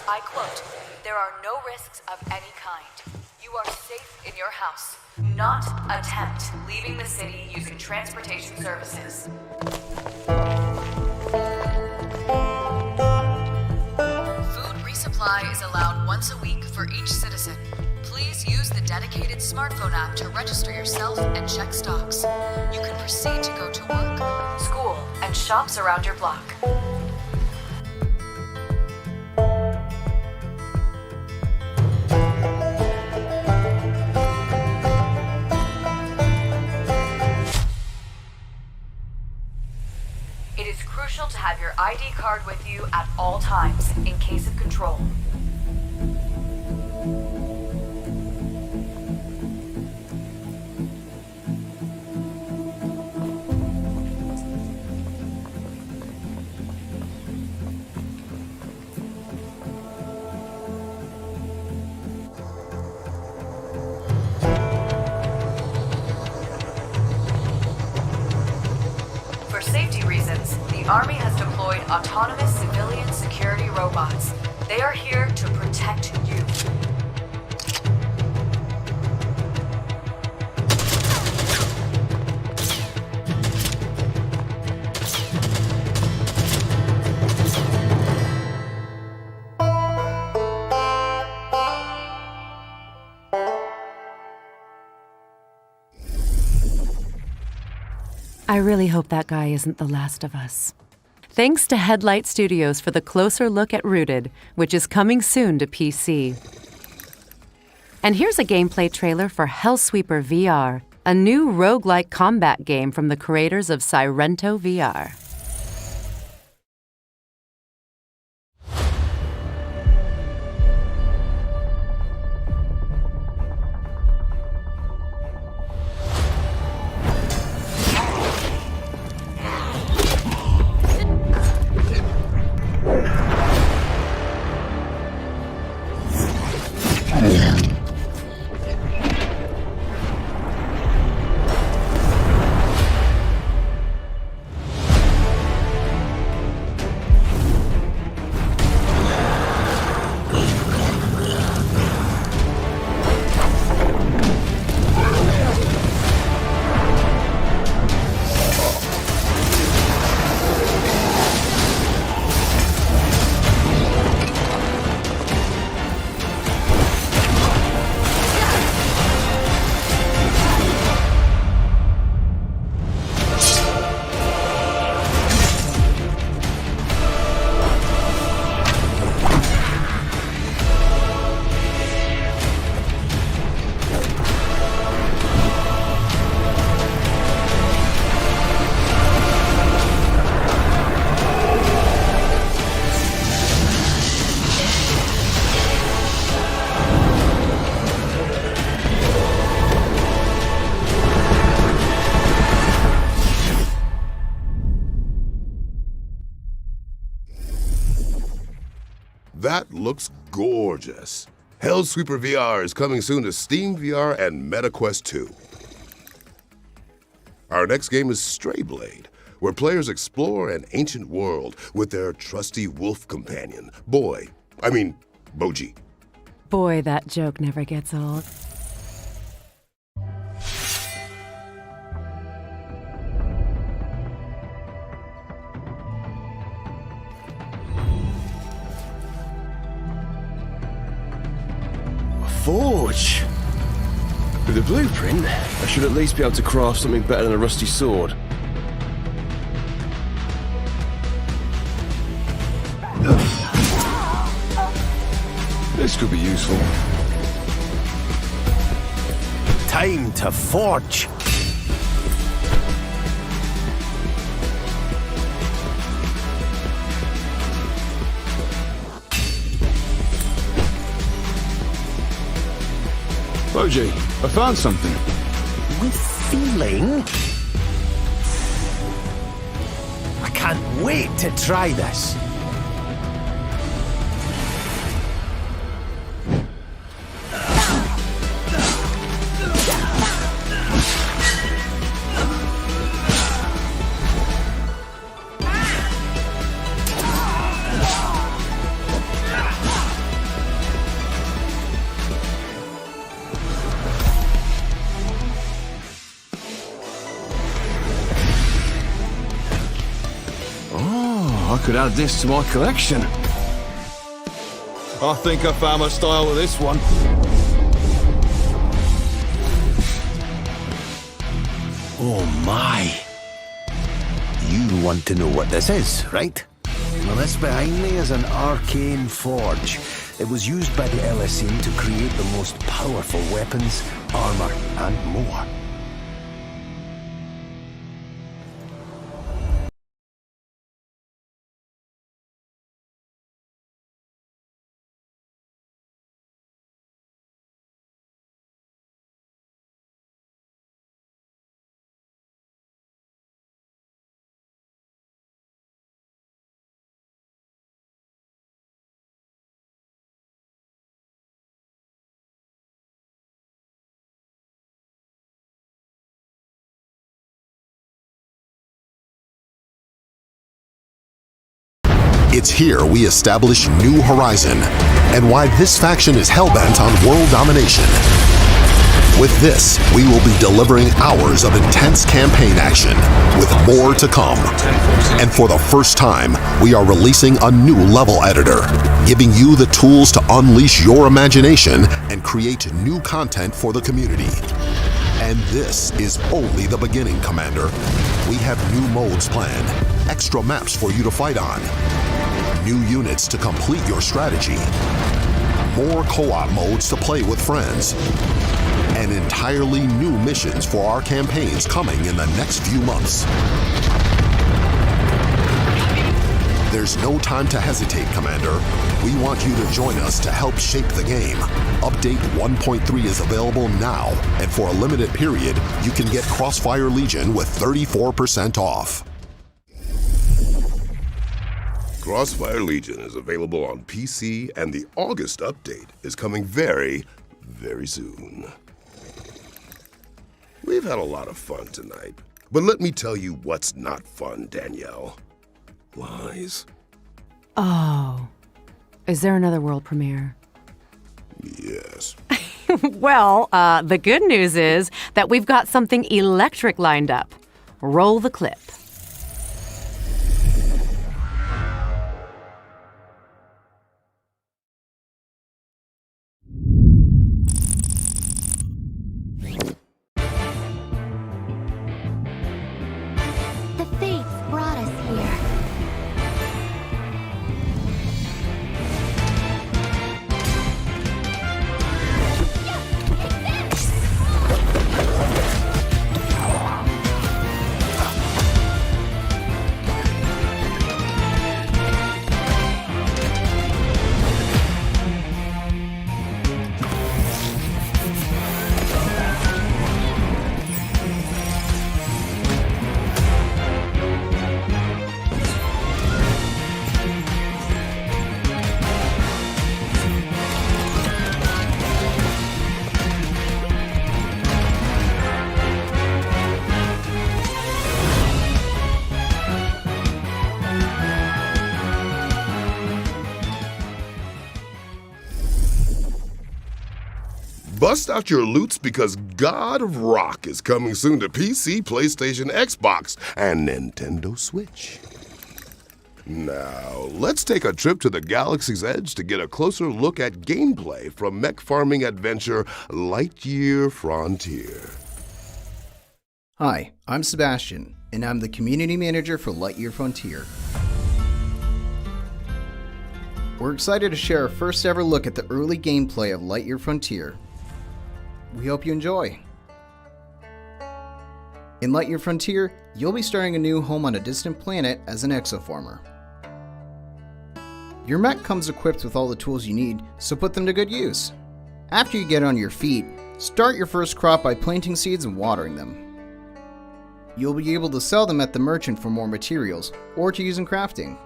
I quote, "There are no risks of any kind. You are safe in your house. Not attempt leaving the city using transportation services." Food resupply is allowed once a week for each citizen. Please use the dedicated smartphone app to register yourself and check stocks. You can proceed to go to work, school, and shops around your block. It is crucial to have your ID card with you at all times in case of control. For safety reasons, the Army has deployed autonomous civilian security robots. They are here to protect you. I really hope that guy isn't the last of us. Thanks to Headlight Studios for the closer look at Rooted, which is coming soon to PC. And here's a gameplay trailer for Hellsweeper VR, a new roguelike combat game from the creators of Sirento VR. That looks gorgeous. Hellsweeper VR is coming soon to Steam VR and MetaQuest 2. Our next game is Strayblade, where players explore an ancient world with their trusty wolf companion, Boji. Boy, that joke never gets old. Forge! With a blueprint, I should at least be able to craft something better than a rusty sword. This could be useful. Time to forge! Boji, I found something. With feeling? I can't wait to try this. I could add this to my collection. I think I found my style with this one. Oh my. You want to know what this is, right? Well, this behind me is an arcane forge. It was used by the LSE to create the most powerful weapons, armor, and more. It's here we establish New Horizon, and why this faction is hellbent on world domination. With this, we will be delivering hours of intense campaign action, with more to come. And for the first time, we are releasing a new level editor, giving you the tools to unleash your imagination and create new content for the community. And this is only the beginning, Commander. We have new modes planned, extra maps for you to fight on, new units to complete your strategy, more co-op modes to play with friends, and entirely new missions for our campaigns coming in the next few months. There's no time to hesitate, Commander. We want you to join us to help shape the game. Update 1.3 is available now, and for a limited period, you can get Crossfire Legion with 34% off. Crossfire Legion is available on PC, and the August update is coming very, very soon. We've had a lot of fun tonight, but let me tell you what's not fun, Danielle. Lies. Oh. Is there another world premiere? Yes. Well, the good news is that we've got something electric lined up. Roll the clip. The fates brought us here. Bust out your loots because God of Rock is coming soon to PC, PlayStation, Xbox, and Nintendo Switch. Now, let's take a trip to the Galaxy's Edge to get a closer look at gameplay from mech farming adventure Lightyear Frontier. Hi, I'm Sebastian, and I'm the community manager for Lightyear Frontier. We're excited to share our first ever look at the early gameplay of Lightyear Frontier. We hope you enjoy. In Lightyear Frontier, you'll be starting a new home on a distant planet as an exofarmer. Your mech comes equipped with all the tools you need, so put them to good use. After you get on your feet, start your first crop by planting seeds and watering them. You'll be able to sell them at the merchant for more materials, or to use in crafting.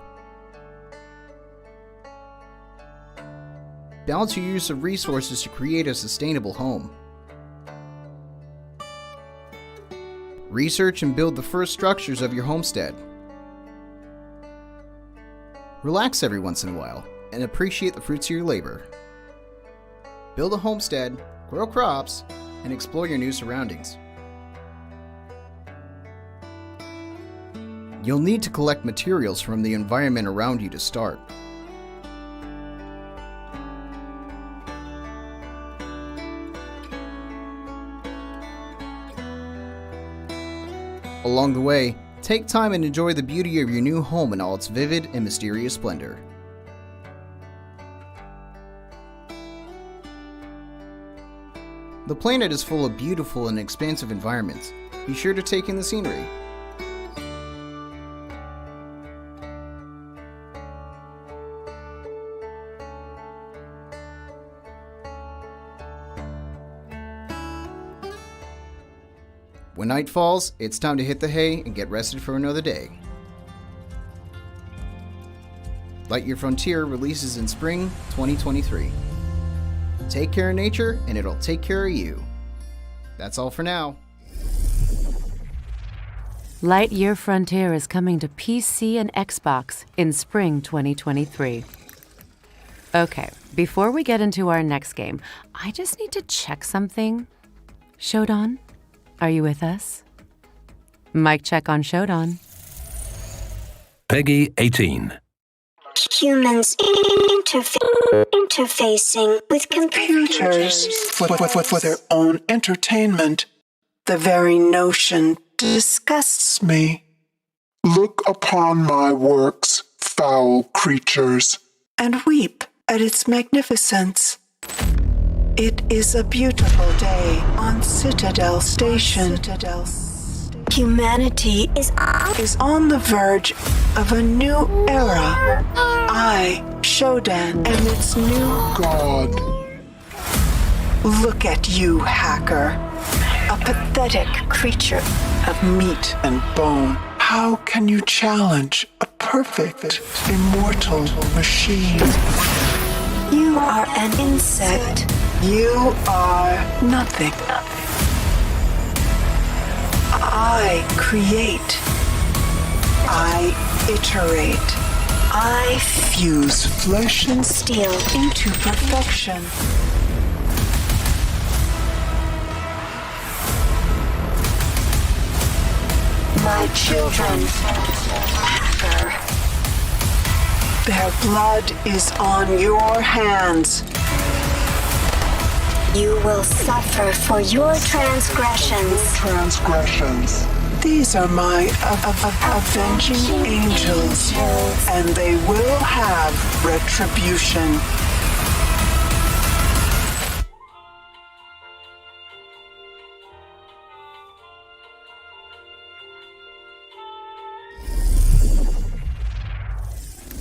Balance your use of resources to create a sustainable home. Research and build the first structures of your homestead. Relax every once in a while and appreciate the fruits of your labor. Build a homestead, grow crops, and explore your new surroundings. You'll need to collect materials from the environment around you to start. Along the way, take time and enjoy the beauty of your new home in all its vivid and mysterious splendor. The planet is full of beautiful and expansive environments. Be sure to take in the scenery. When night falls, it's time to hit the hay and get rested for another day. Lightyear Frontier releases in spring 2023. Take care of nature, and it'll take care of you. That's all for now. Lightyear Frontier is coming to PC and Xbox in spring 2023. Okay, before we get into our next game, I just need to check something. Shodan, are you with us? Mic check on Shodan. Peggy 18. Humans interfacing with computers for their own entertainment. The very notion disgusts me. Look upon my works, foul creatures, and weep at its magnificence. It is a beautiful day on Citadel Station. Humanity is on the verge of a new era. I, Shodan, am its new god. Look at you, hacker. A pathetic creature of meat and bone. How can you challenge a perfect, immortal machine. You are an insect. You are nothing. I create. I iterate. I fuse flesh and steel into perfection. My children, Hacker. Their blood is on your hands. You will suffer for your transgressions. These are my avenging angels, and they will have retribution.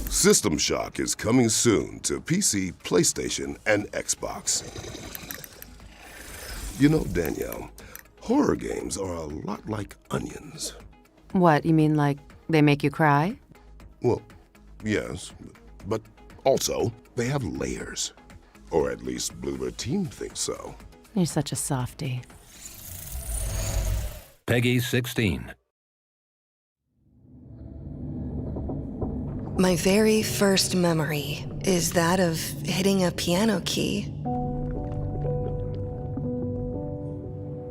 System Shock is coming soon to PC, PlayStation, and Xbox. You know, Danielle, horror games are a lot like onions. What, you mean like they make you cry? Well, yes, but also they have layers. Or at least Bloober Team thinks so. You're such a softie. Peggy 16. My very first memory is that of hitting a piano key.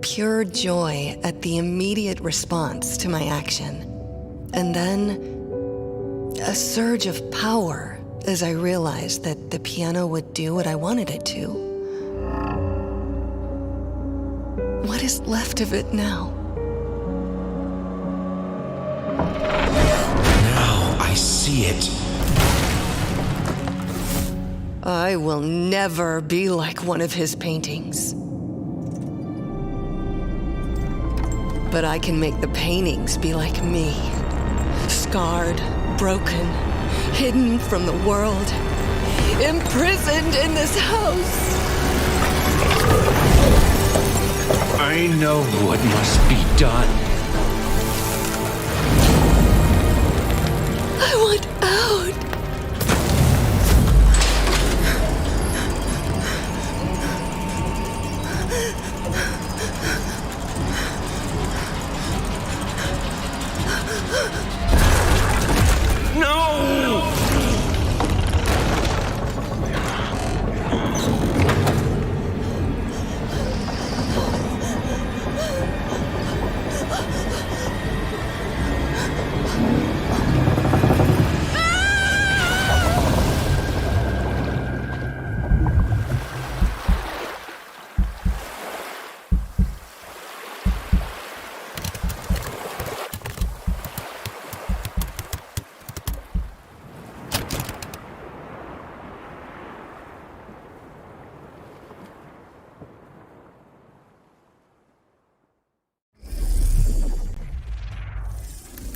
Pure joy at the immediate response to my action. And then a surge of power as I realized that the piano would do what I wanted it to. What is left of it now? I see it. I will never be like one of his paintings. But I can make the paintings be like me. Scarred, broken, hidden from the world, imprisoned in this house. I know what must be done. I want out. No!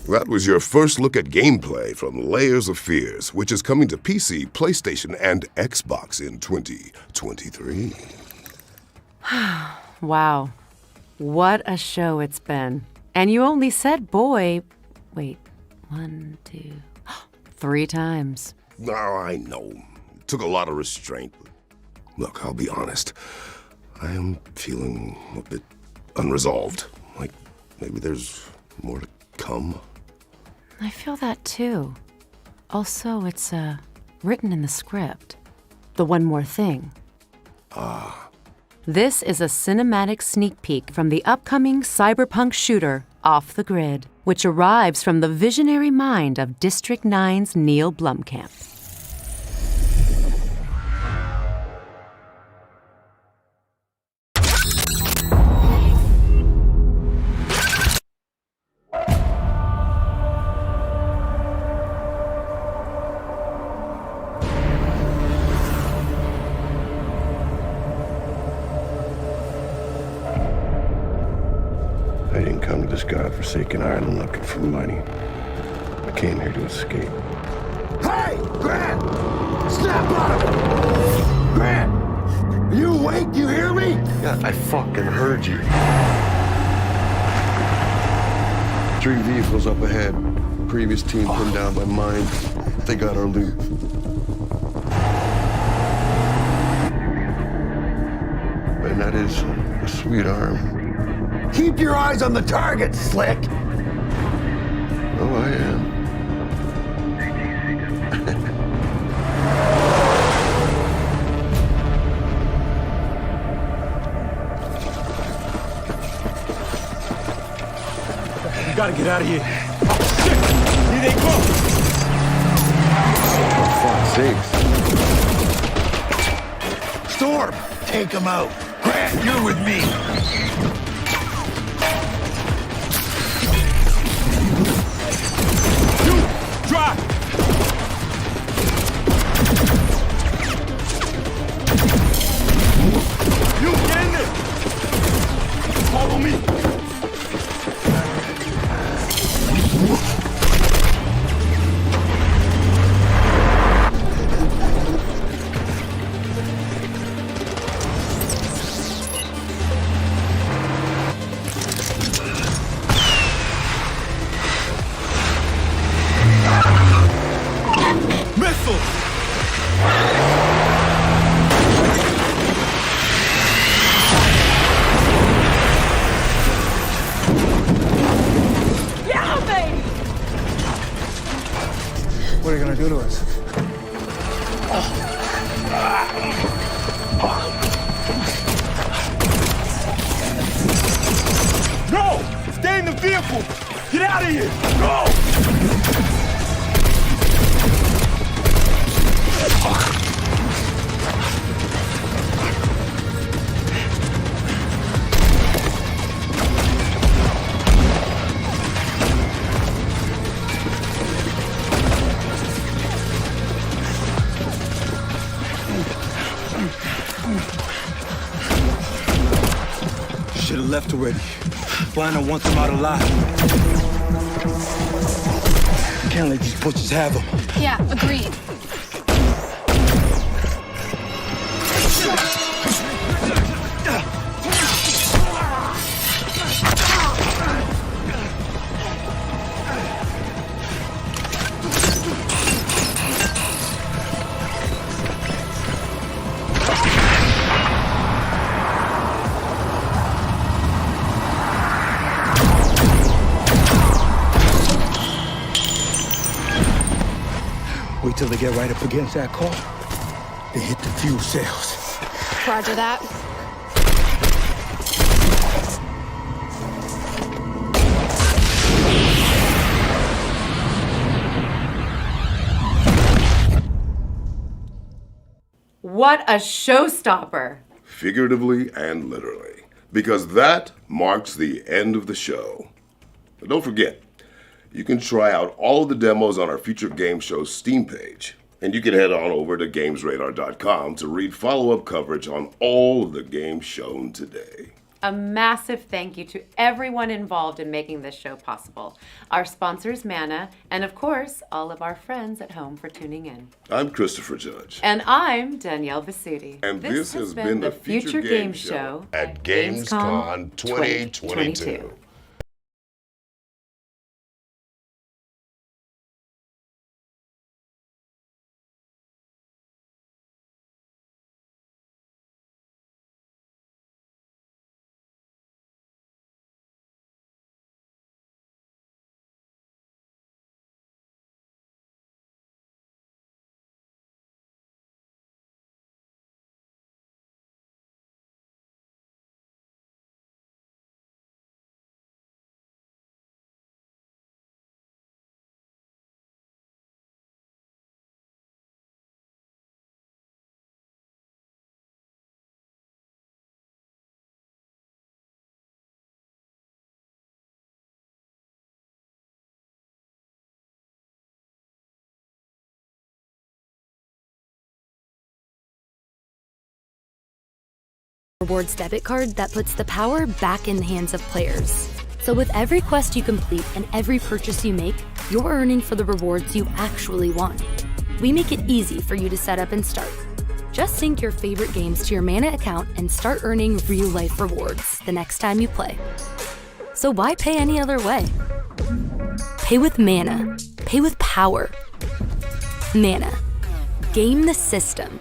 That was your first look at gameplay from Layers of Fears, which is coming to PC, PlayStation, and Xbox in 2023. Wow. What a show it's been. And you only said boy, wait, 1, 2, 3 times. Oh, I know. Took a lot of restraint. Look, I'll be honest. I am feeling a bit unresolved. Like maybe there's more to come. I feel that too. Also, it's written in the script. The one more thing. This is a cinematic sneak peek from the upcoming cyberpunk shooter, Off the Grid, which arrives from the visionary mind of District 9's Neil Blomkamp. I didn't come to this godforsaken island looking for money. I came here to escape. Hey, Grant! Snap up! Grant! Are you awake? You hear me? Yeah, I fucking heard you. 3 vehicles up ahead. previous team pinned down by mine. They got our loot. And that is a sweet arm. Keep your eyes on the target, Slick! Oh, I am. We gotta get out of here. Shit! Here they go! For fuck's sakes. Storm, take them out. Grant, you're with me. You, drive! You, get in there! Follow me! What are you gonna do to us? No! Stay in the vehicle! Get out of here! Go! Should've left already. Lionel wants him out alive. Can't let these butchers have him. Yeah, agreed. Wait till they get right up against that car. They hit the fuel cells. Roger that. What a showstopper! Figuratively and literally. Because that marks the end of the show. But don't forget, you can try out all of the demos on our Future Game Show Steam page. And you can head on over to GamesRadar.com to read follow-up coverage on all of the games shown today. A massive thank you to everyone involved in making this show possible. Our sponsors, Mana, and of course, all of our friends at home for tuning in. I'm Christopher Judge. And I'm Danielle Vasuti. And this has been the Future Game Show at Gamescom 2022. Rewards debit card that puts the power back in the hands of players. So with every quest you complete and every purchase you make, you're earning for the rewards you actually want. We make it easy for you to set up and start. Just sync your favorite games to your Mana account and start earning real-life rewards the next time you play. So why pay any other way? Pay with mana. Pay with power. Mana. Game the system.